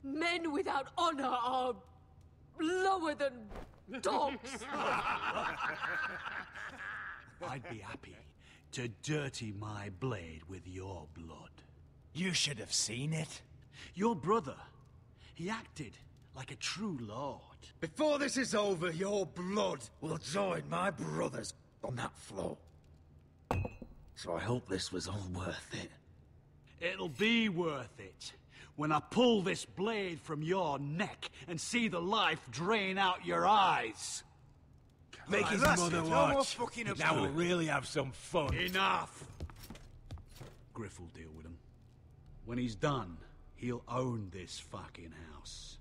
Men without honor are lower than dogs. I'd be happy to dirty my blade with your blood. You should have seen it. Your brother, he acted like a true lord. Before this is over, your blood will join my brother's on that floor. So I hope this was all worth it. It'll be worth it when I pull this blade from your neck and see the life drain out your eyes. Make his that's mother it. No more watch. fucking Now about we'll it. really have some fun. Enough! Griff will deal with him. When he's done, he'll own this fucking house.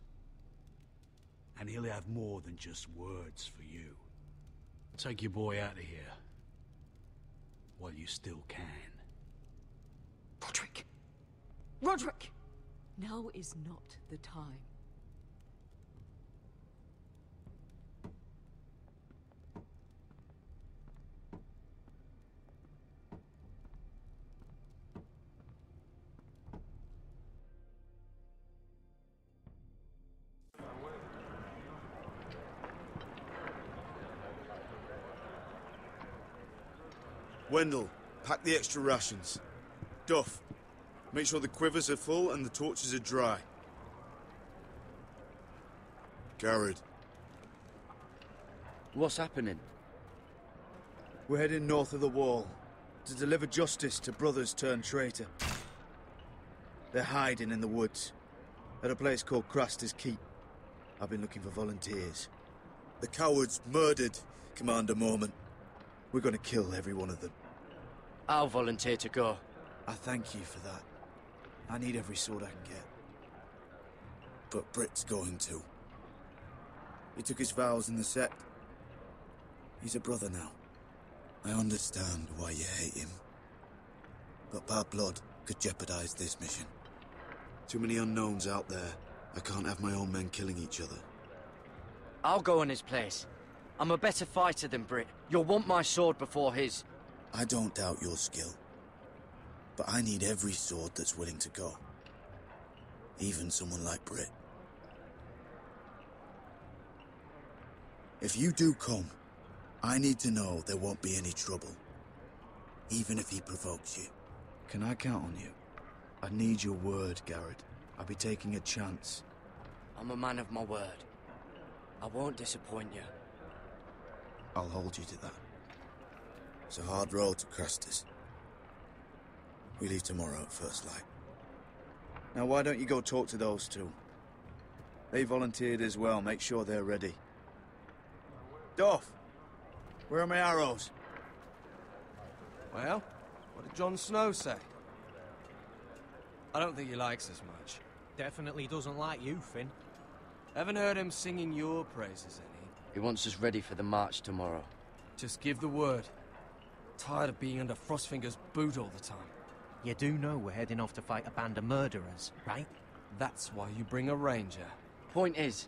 And he'll have more than just words for you. Take your boy out of here. While you still can. Roderick! Roderick! Now is not the time. Wendell, pack the extra rations. Duff, make sure the quivers are full and the torches are dry. Garrett. What's happening? We're heading north of the wall to deliver justice to brothers turned traitor. They're hiding in the woods at a place called Craster's Keep. I've been looking for volunteers. The cowards murdered Commander Mormon. We're gonna kill every one of them. I'll volunteer to go. I thank you for that. I need every sword I can get. But Britt's going to. He took his vows in the sect. He's a brother now. I understand why you hate him. But bad blood could jeopardize this mission. Too many unknowns out there. I can't have my own men killing each other. I'll go in his place. I'm a better fighter than Britt. You'll want my sword before his. I don't doubt your skill. But I need every sword that's willing to go. Even someone like Britt. If you do come, I need to know there won't be any trouble. Even if he provokes you. Can I count on you? I need your word, Garrett. I'll be taking a chance. I'm a man of my word. I won't disappoint you. I'll hold you to that. It's a hard road to Craster's. We leave tomorrow at first light. Now why don't you go talk to those two? They volunteered as well. Make sure they're ready. Duff! Where are my arrows? Well, what did Jon Snow say? I don't think he likes us much. Definitely doesn't like you, Finn. Haven't heard him singing your praises any. He wants us ready for the march tomorrow. Just give the word. Tired of being under Frostfinger's boot all the time. You do know we're heading off to fight a band of murderers, right? That's why you bring a ranger. Point is,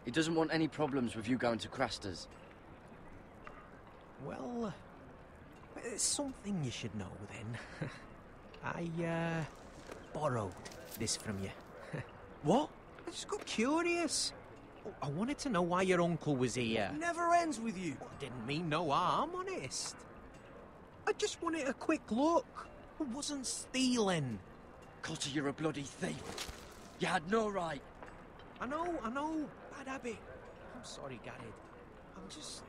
he doesn't want any problems with you going to Craster's. Well, there's something you should know then. I, borrowed this from you. What? I just got curious. I wanted to know why your uncle was here. Never ends with you. Didn't mean no harm, honest. I just wanted a quick look. I wasn't stealing. Cotter, you're a bloody thief. You had no right. I know. Bad habit. I'm sorry, Garrett. I'm just...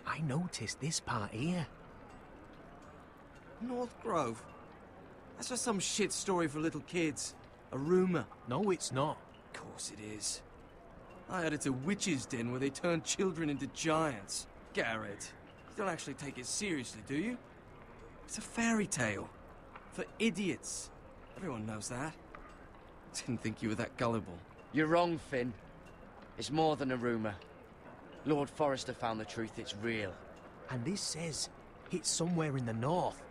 I noticed this part here. North Grove? That's just some shit story for little kids. A rumor. No, it's not. Of course it is. I heard it's a witch's den where they turn children into giants. Garrett, you don't actually take it seriously, do you? It's a fairy tale. For idiots. Everyone knows that. Didn't think you were that gullible. You're wrong, Finn. It's more than a rumor. Lord Forrester found the truth, it's real. And this says it's somewhere in the north.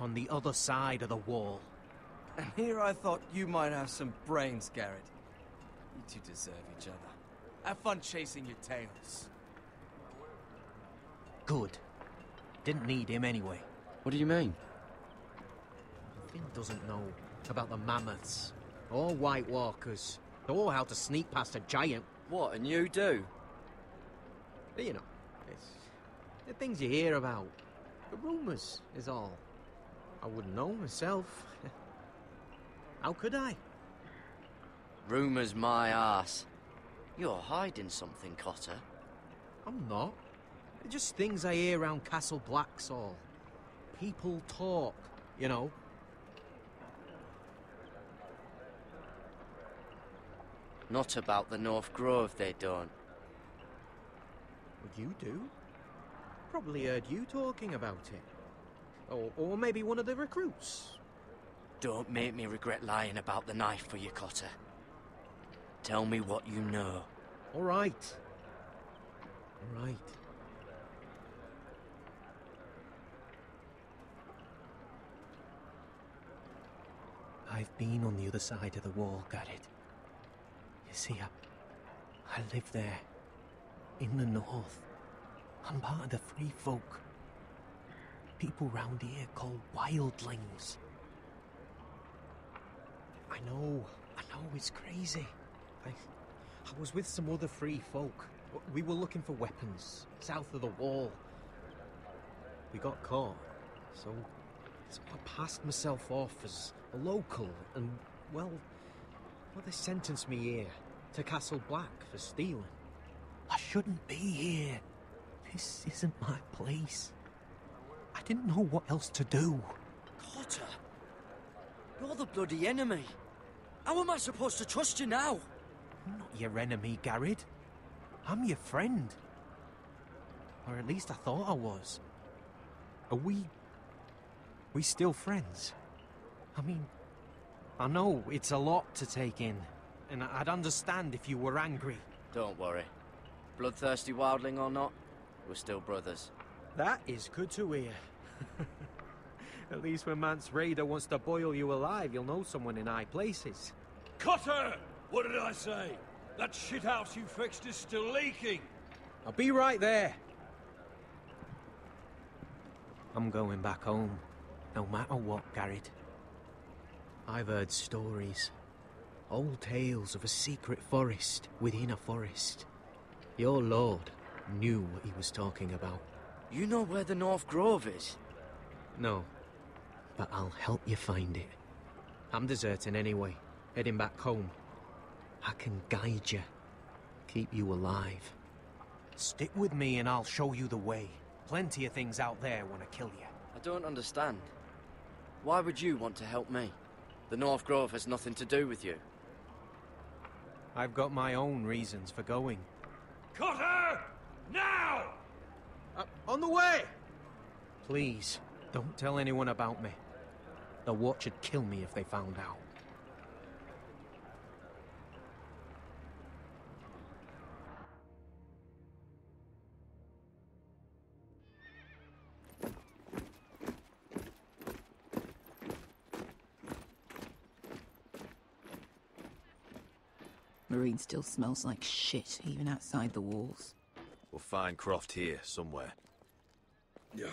On the other side of the wall. And here I thought you might have some brains, Garrett. You two deserve each other. Have fun chasing your tails. Good. Didn't need him anyway. What do you mean? Finn doesn't know about the mammoths, or White Walkers, or how to sneak past a giant. What, and you do? You know, it's the things you hear about. The rumours is all. I wouldn't know myself. How could I? Rumours my arse. You're hiding something, Cotter. I'm not. They're just things I hear around Castle Blacksall. People talk, you know. Not about the North Grove, they don't. You do? Probably heard you talking about it. Or maybe one of the recruits. Don't make me regret lying about the knife for you, Cotter. Tell me what you know. All right. All right. I've been on the other side of the wall, Garrett. You see, I live there. In the north. I'm part of the free folk. People round here call wildlings. I know it's crazy. I was with some other free folk. We were looking for weapons, south of the wall. We got caught, so I passed myself off as a local, and, well, they sentenced me here, to Castle Black, for stealing. I shouldn't be here. This isn't my place. I didn't know what else to do. Cotter, you're the bloody enemy. How am I supposed to trust you now? I'm not your enemy, Garrett. I'm your friend. Or at least I thought I was. Are we still friends? I mean, I know it's a lot to take in, and I'd understand if you were angry. Don't worry. Bloodthirsty wildling or not, we're still brothers. That is good to hear. At least when Mance Raider wants to boil you alive, you'll know someone in high places. Cotter! What did I say? That shithouse you fixed is still leaking! I'll be right there. I'm going back home, no matter what, Garrett. I've heard stories. Old tales of a secret forest within a forest. Your lord knew what he was talking about. You know where the North Grove is? No, but I'll help you find it. I'm deserting anyway, heading back home. I can guide you, keep you alive. Stick with me and I'll show you the way. Plenty of things out there want to kill you. I don't understand. Why would you want to help me? The North Grove has nothing to do with you. I've got my own reasons for going. Cotter! Now! On the way! Please, don't tell anyone about me. The Watch would kill me if they found out. Marine still smells like shit, even outside the walls. We'll find Croft here, somewhere. You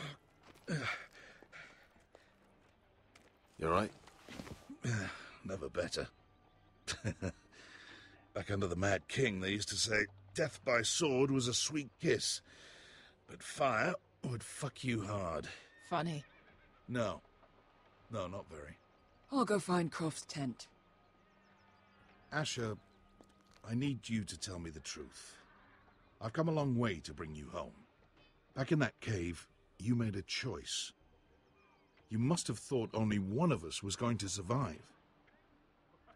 alright? Never better. Back under the Mad King, they used to say death by sword was a sweet kiss, but fire would fuck you hard. Funny. No. No, not very. I'll go find Croft's tent. Asher, I need you to tell me the truth. I've come a long way to bring you home. Back in that cave, you made a choice. You must have thought only one of us was going to survive.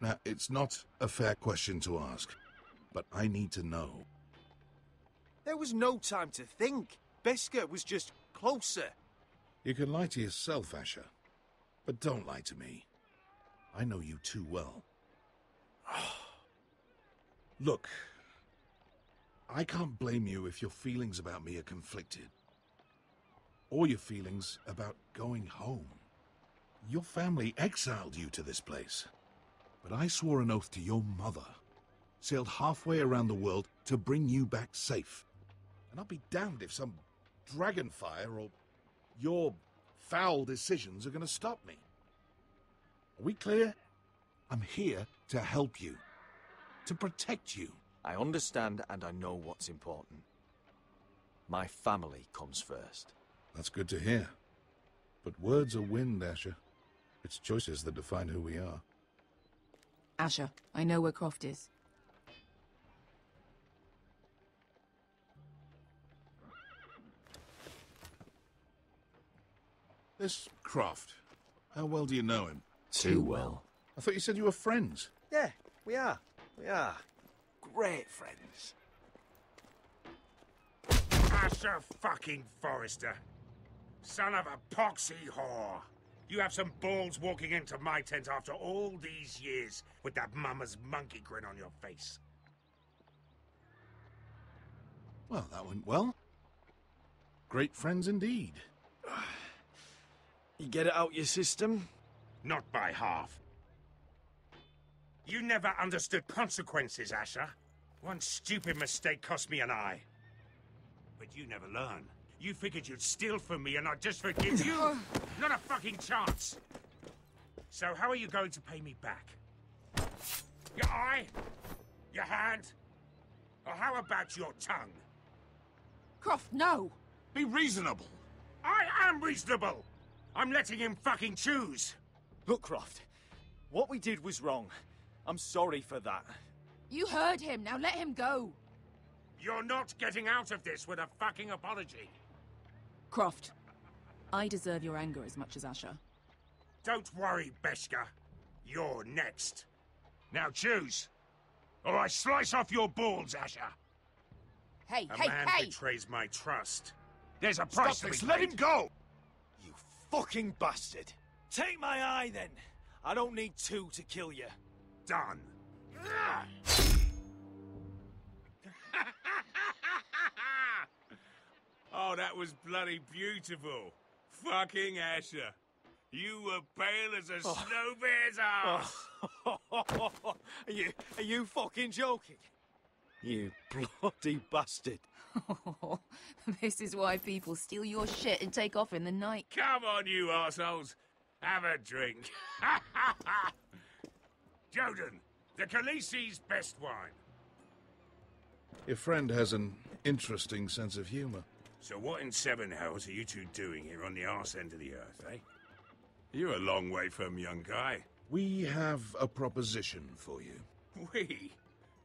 Now, it's not a fair question to ask, but I need to know. There was no time to think. Beskar was just closer. You can lie to yourself, Asher, but don't lie to me. I know you too well. Look, I can't blame you if your feelings about me are conflicted. Or your feelings about going home. Your family exiled you to this place. But I swore an oath to your mother, sailed halfway around the world to bring you back safe. And I'll be damned if some dragonfire or your foul decisions are going to stop me. Are we clear? I'm here to help you. To protect you. I understand and I know what's important. My family comes first. That's good to hear. But words are wind, Asher. It's choices that define who we are. Asher, I know where Croft is. This Croft, how well do you know him? Too well. I thought you said you were friends. Yeah, we are. We are. Great friends. Asher fucking Forrester. Son of a poxy whore. You have some balls walking into my tent after all these years with that mama's monkey grin on your face. Well, that went well. Great friends indeed. You get it out your system? Not by half. You never understood consequences, Asher. One stupid mistake cost me an eye. But you never learn. You figured you'd steal from me and I'd just forgive you? Not a fucking chance! So how are you going to pay me back? Your eye? Your hand? Or how about your tongue? Croft, no! Be reasonable! I am reasonable! I'm letting him fucking choose! Look, Croft, what we did was wrong. I'm sorry for that. You heard him, now let him go! You're not getting out of this with a fucking apology. Croft, I deserve your anger as much as Asher. Don't worry, Beskar. You're next. Now choose, or I slice off your balls, Asher. Hey, A man betrays my trust. There's a price to be paid. Let him go! You fucking bastard! Take my eye, then. I don't need two to kill you. Done. Oh, that was bloody beautiful. Fucking Asher. You were pale as a snow bear's ass. Are you fucking joking? You bloody bastard. This is why people steal your shit and take off in the night. Come on, you arseholes. Have a drink. Joden, the Khaleesi's best wine. Your friend has an interesting sense of humor. So what in seven hells are you two doing here on the arse end of the earth, eh? You're a long way from young guy. We have a proposition for you. We?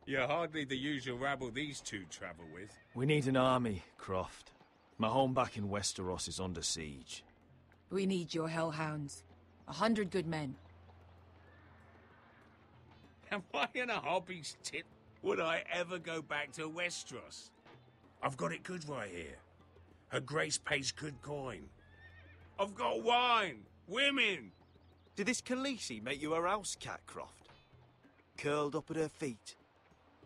You're hardly the usual rabble these two travel with. We need an army, Croft. My home back in Westeros is under siege. We need your hellhounds. 100 good men. Am I in a hobby's tit? Would I ever go back to Westeros? I've got it good right here. Her Grace pays good coin. I've got wine, women. Did this Khaleesi make you her house cat, Croft? Curled up at her feet?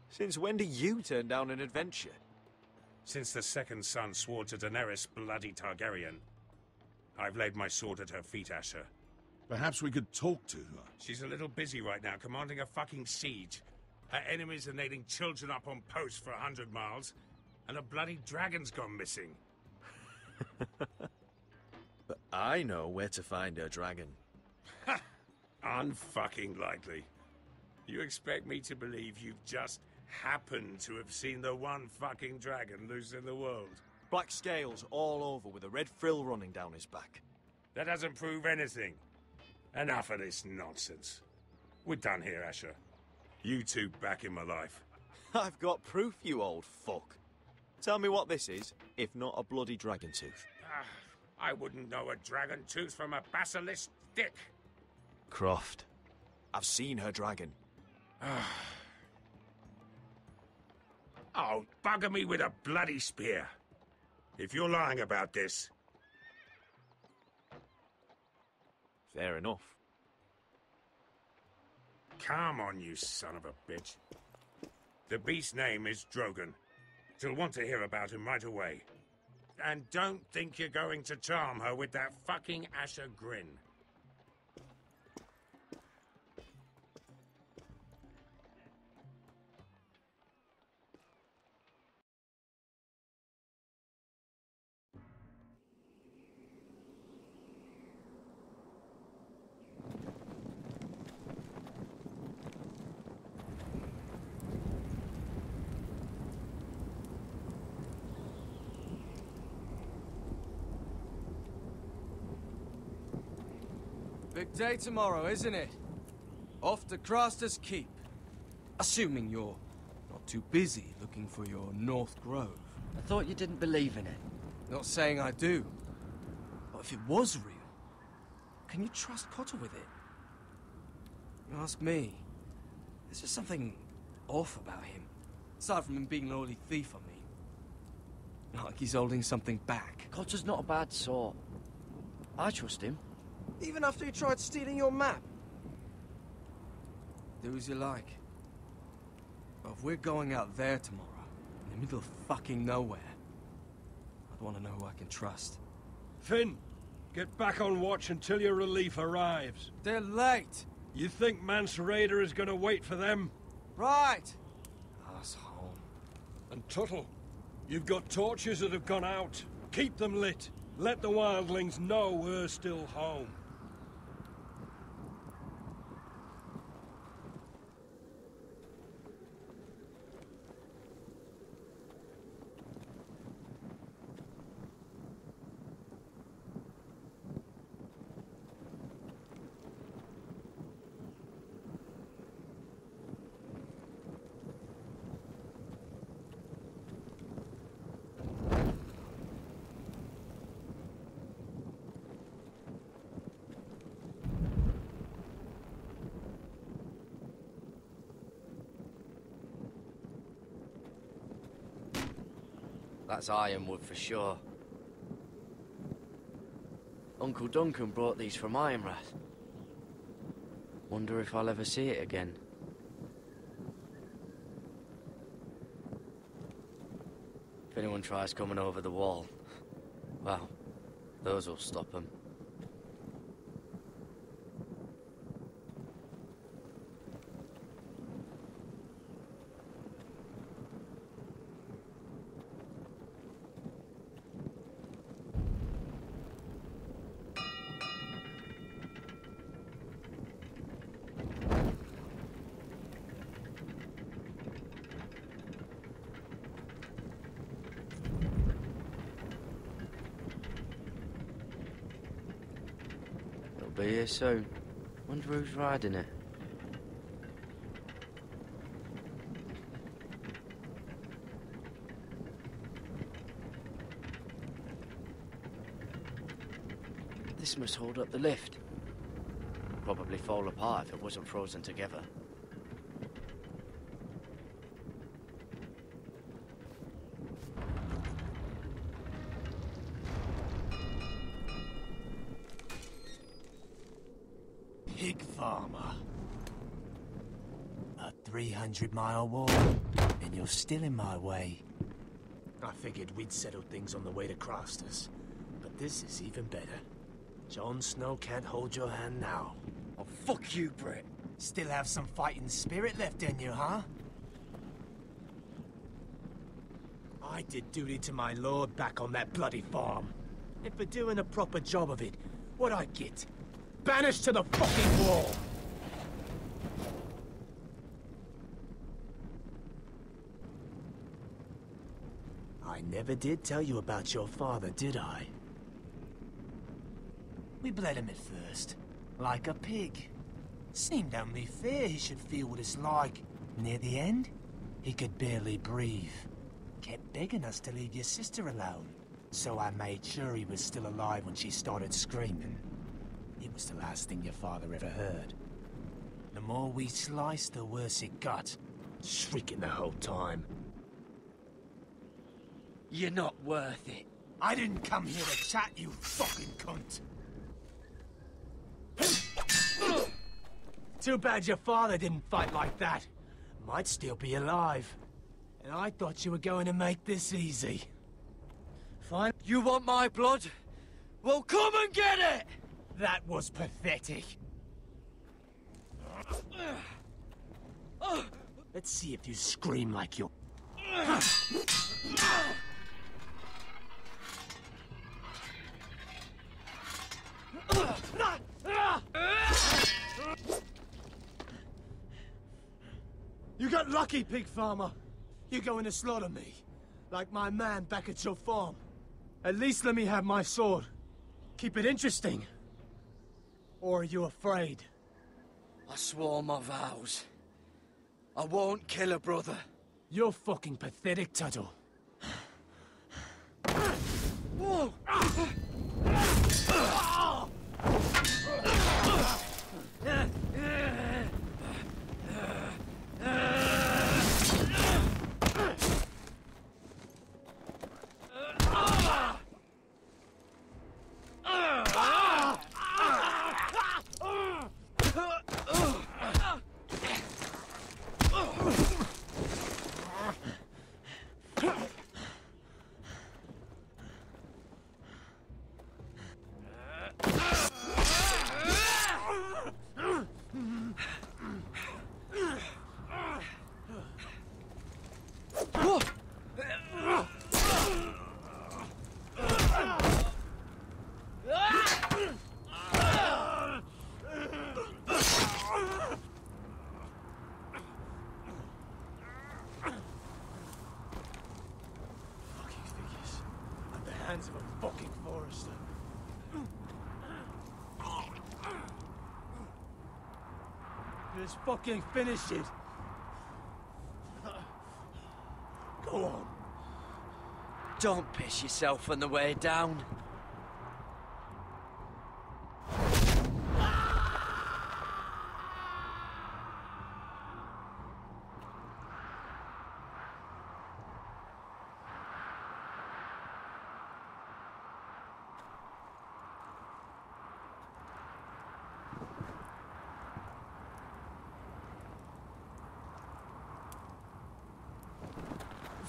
Since when do you turn down an adventure? Since the second son swore to Daenerys bloody Targaryen. I've laid my sword at her feet, Asher. Perhaps we could talk to her. She's a little busy right now, commanding a fucking siege. Her enemies are nailing children up on posts for 100 miles, and a bloody dragon's gone missing. But I know where to find her dragon. Ha! Unfucking likely. You expect me to believe you've just happened to have seen the one fucking dragon loose in the world? Black scales all over with a red frill running down his back. That doesn't prove anything. Enough of this nonsense. We're done here, Asher. You two back in my life. I've got proof, you old fuck. Tell me what this is, if not a bloody dragon tooth. I wouldn't know a dragon tooth from a basilisk dick. Croft, I've seen her dragon. Oh, bugger me with a bloody spear. If you're lying about this... Fair enough. Come on, you son of a bitch. The beast's name is Drogon. She'll want to hear about him right away. And don't think you're going to charm her with that fucking Asher grin. Big day tomorrow, isn't it? Off to Craster's Keep. Assuming you're not too busy looking for your North Grove. I thought you didn't believe in it. Not saying I do. But if it was real, can you trust Cotter with it? You ask me. There's just something off about him. Aside from him being an early thief, I mean. Not like he's holding something back. Cotter's not a bad sort. I trust him. Even after he tried stealing your map? Do as you like. But if we're going out there tomorrow, in the middle of fucking nowhere, I'd want to know who I can trust. Finn, get back on watch until your relief arrives. They're late! You think Mance Raider is going to wait for them? Right! Asshole. And Tuttle, you've got torches that have gone out. Keep them lit. Let the wildlings know we're still home. That's ironwood for sure. Uncle Duncan brought these from Ironrath. Wonder if I'll ever see it again. If anyone tries coming over the wall, well, those will stop them. Be here soon. Wonder who's riding it. This must hold up the lift. Probably fall apart if it wasn't frozen together. farmer. A 300-mile walk, and you're still in my way. I figured we'd settle things on the way to Crosters, but this is even better. Jon Snow can't hold your hand now. Oh, fuck you, Brit. Still have some fighting spirit left in you, huh? I did duty to my lord back on that bloody farm. And for doing a proper job of it, what'd I get? Banished to the fucking wall! I never did tell you about your father, did I? We bled him at first, like a pig. Seemed only fair he should feel what it's like. Near the end, he could barely breathe. Kept begging us to leave your sister alone. So I made sure he was still alive when she started screaming. It was the last thing your father ever heard. The more we sliced, the worse it got. Shrieking the whole time. You're not worth it. I didn't come here to chat, you fucking cunt. Too bad your father didn't fight like that. Might still be alive. And I thought you were going to make this easy. Fine. You want my blood? Well, come and get it! That was pathetic. Let's see if you scream like you're... You got lucky, pig farmer. You're going to slaughter me, like my man back at your farm. At least let me have my sword. Keep it interesting. Or are you afraid? I swore my vows. I won't kill a brother. You're fucking pathetic, Tuttle. Whoa! Hands of a fucking forester. Just fucking finish it. Go on. Don't piss yourself on the way down.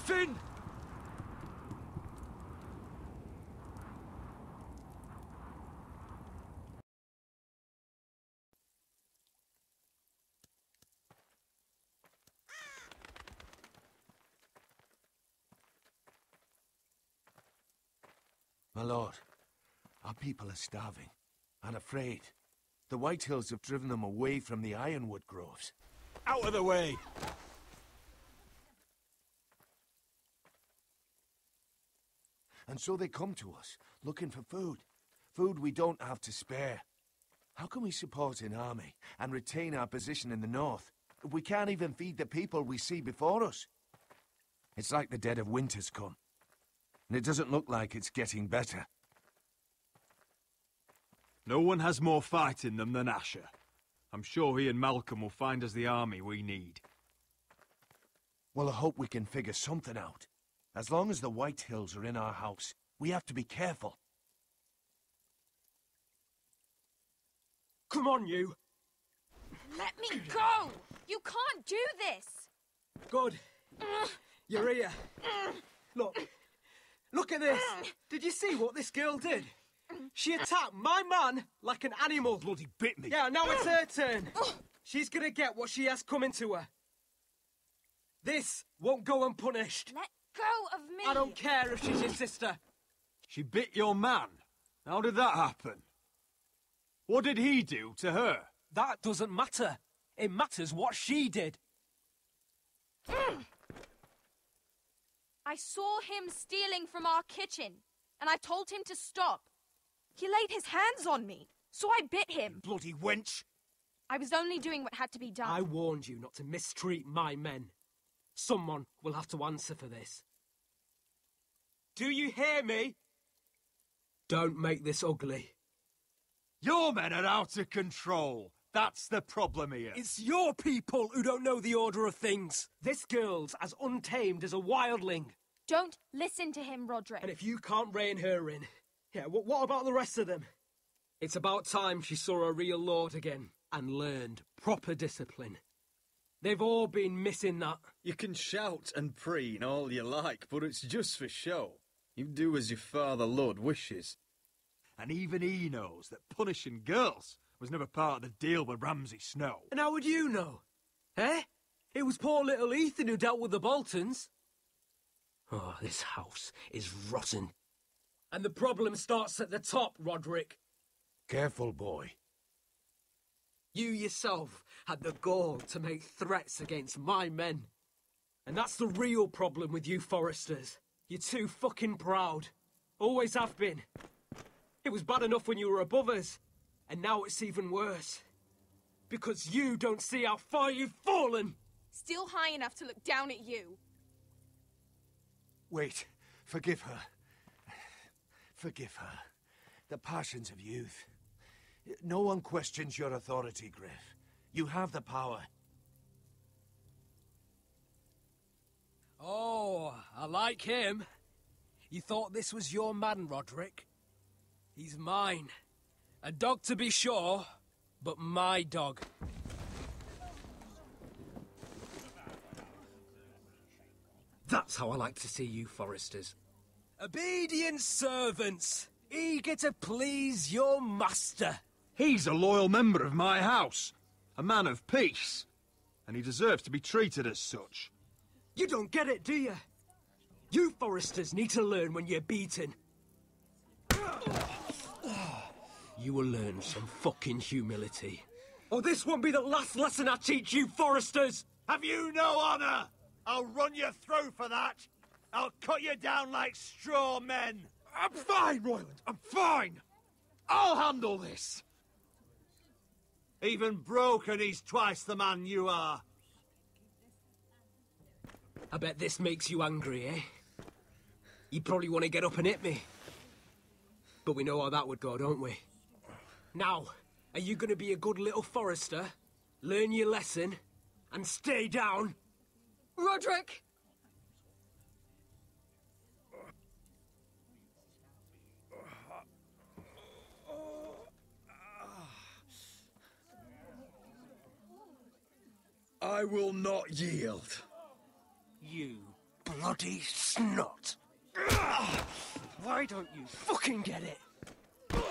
Finn! My lord, our people are starving and afraid. The Whitehills have driven them away from the ironwood groves. Out of the way! And so they come to us, looking for food. Food we don't have to spare. How can we support an army and retain our position in the north if we can't even feed the people we see before us? It's like the dead of winter's come. And it doesn't look like it's getting better. No one has more fight in them than Asher. I'm sure he and Malcolm will find us the army we need. Well, I hope we can figure something out. As long as the Whitehills are in our house, we have to be careful. Come on, you! Let me go! You can't do this! Good. You're here. Look at this. Did you see what this girl did? She attacked my man like an animal. Bloody bit me. Yeah, now it's her turn. She's gonna get what she has coming to her. This won't go unpunished. Let go of me! I don't care if she's your sister. She bit your man? How did that happen? What did he do to her? That doesn't matter. It matters what she did. I saw him stealing from our kitchen, and I told him to stop. He laid his hands on me, so I bit him. Bloody wench! I was only doing what had to be done. I warned you not to mistreat my men. Someone will have to answer for this. Do you hear me? Don't make this ugly. Your men are out of control. That's the problem here. It's your people who don't know the order of things. This girl's as untamed as a wildling. Don't listen to him, Roderick. And if you can't rein her in, yeah, what about the rest of them? It's about time she saw a real lord again and learned proper discipline. They've all been missing that. You can shout and preen all you like, but it's just for show. You do as your father Lord wishes. And even he knows that punishing girls was never part of the deal with Ramsay Snow. And how would you know? Eh? It was poor little Ethan who dealt with the Boltons. Oh, this house is rotten. And the problem starts at the top, Roderick. Careful, boy. You yourself had the gall to make threats against my men. And that's the real problem with you Foresters. You're too fucking proud. Always have been. It was bad enough when you were above us. And now it's even worse. Because you don't see how far you've fallen! Still high enough to look down at you. Wait. Forgive her. Forgive her. The passions of youth. No one questions your authority, Griff. You have the power. Oh, I like him. You thought this was your man, Roderick? He's mine. A dog to be sure, but my dog. That's how I like to see you, Foresters. Obedient servants, eager to please your master. He's a loyal member of my house, a man of peace, and he deserves to be treated as such. You don't get it, do you? You Foresters need to learn when you're beaten. You will learn some fucking humility. Or this won't be the last lesson I teach you, Foresters! Have you no honor? I'll run you through for that. I'll cut you down like straw men. I'm fine, Royland, I'm fine! I'll handle this! Even broken, he's twice the man you are. I bet this makes you angry, eh? You probably want to get up and hit me. But we know how that would go, don't we? Now, are you going to be a good little Forester, learn your lesson, and stay down? Roderick! I will not yield. You bloody snot! Why don't you fucking get it? Get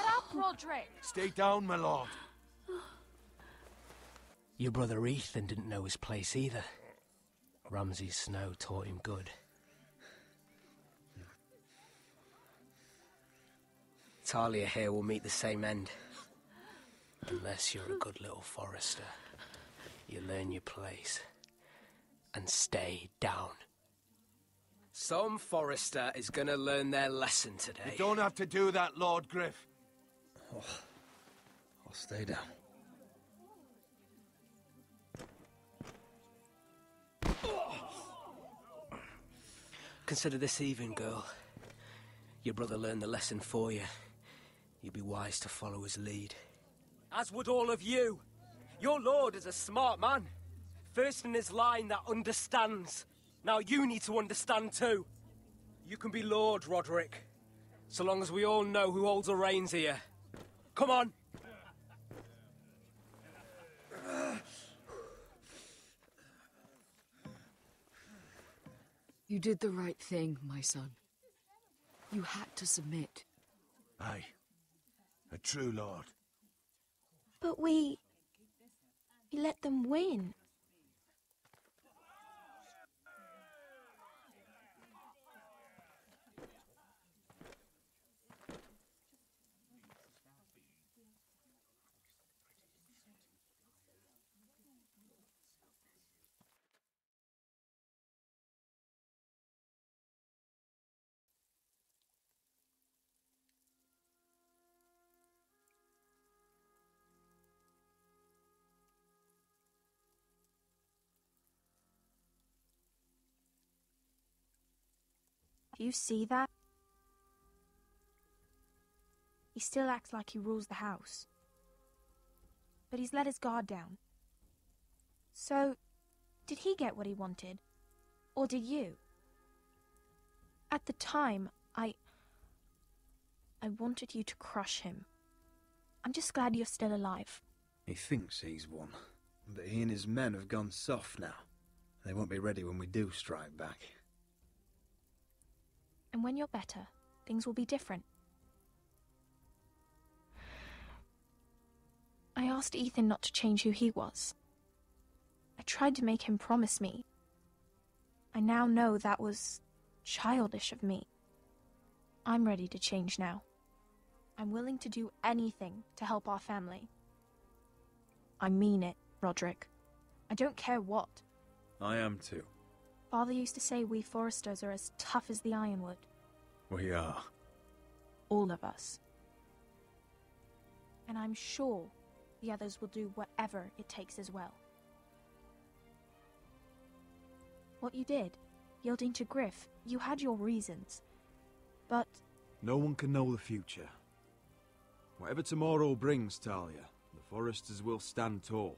up, Roderick! Stay down, my lord. Your brother Ethan didn't know his place either. Ramsay Snow taught him good. Talia here will meet the same end. Unless you're a good little Forester. You learn your place. And stay down. Some Forester is gonna learn their lesson today. You don't have to do that, Lord Griff. Oh, I'll stay down. Consider this even, girl. Your brother learned the lesson for you. You'd be wise to follow his lead. As would all of you. Your lord is a smart man. First in his line that understands. Now you need to understand too. You can be Lord, Roderick. So long as we all know who holds the reins here. Come on. You did the right thing, my son. You had to submit. Aye. A true lord. But we let them win. Do you see that? He still acts like he rules the house. But he's let his guard down. So, did he get what he wanted? Or did you? At the time, I wanted you to crush him. I'm just glad you're still alive. He thinks he's won, but he and his men have gone soft now. They won't be ready when we do strike back. And when you're better, things will be different. I asked Ethan not to change who he was. I tried to make him promise me. I now know that was childish of me. I'm ready to change now. I'm willing to do anything to help our family. I mean it, Roderick. I don't care what. I am too. Father used to say we Foresters are as tough as the ironwood. We are. All of us. And I'm sure the others will do whatever it takes as well. What you did, yielding to Griff, you had your reasons. But... No one can know the future. Whatever tomorrow brings, Talia, the Foresters will stand tall.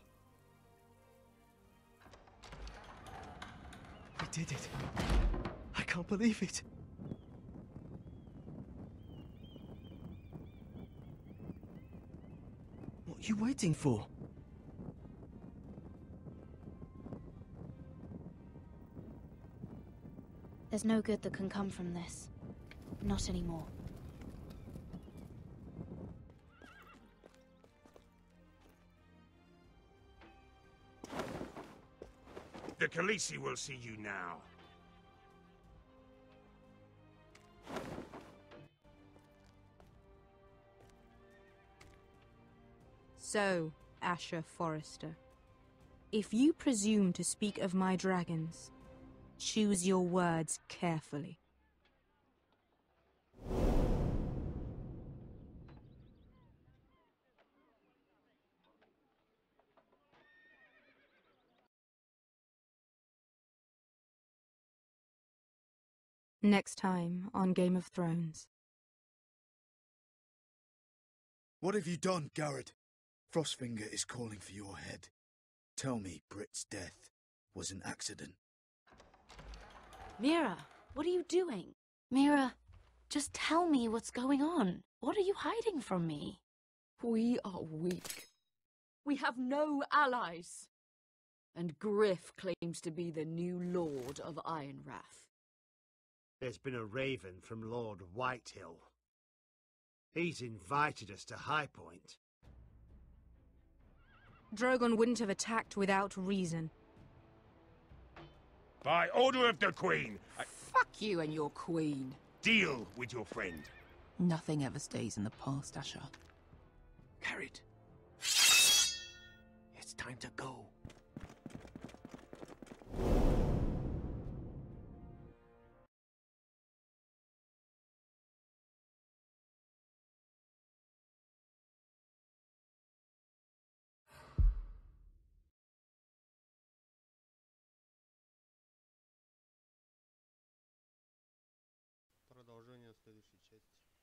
We did it. I can't believe it. What are you waiting for? There's no good that can come from this. Not anymore. The Khaleesi will see you now. So, Asher Forrester, if you presume to speak of my dragons, choose your words carefully. Next time on Game of Thrones. What have you done, Garrett? Frostfinger is calling for your head. Tell me Britt's death was an accident. Mira, what are you doing? Mira, just tell me what's going on. What are you hiding from me? We are weak. We have no allies. And Griff claims to be the new Lord of Ironrath. There's been a raven from Lord Whitehill. He's invited us to High Point. Drogon wouldn't have attacked without reason. By order of the Queen, Fuck you and your queen. deal with your friend. Nothing ever stays in the past, Asher. Carried. It's time to go. Продолжение следующей части.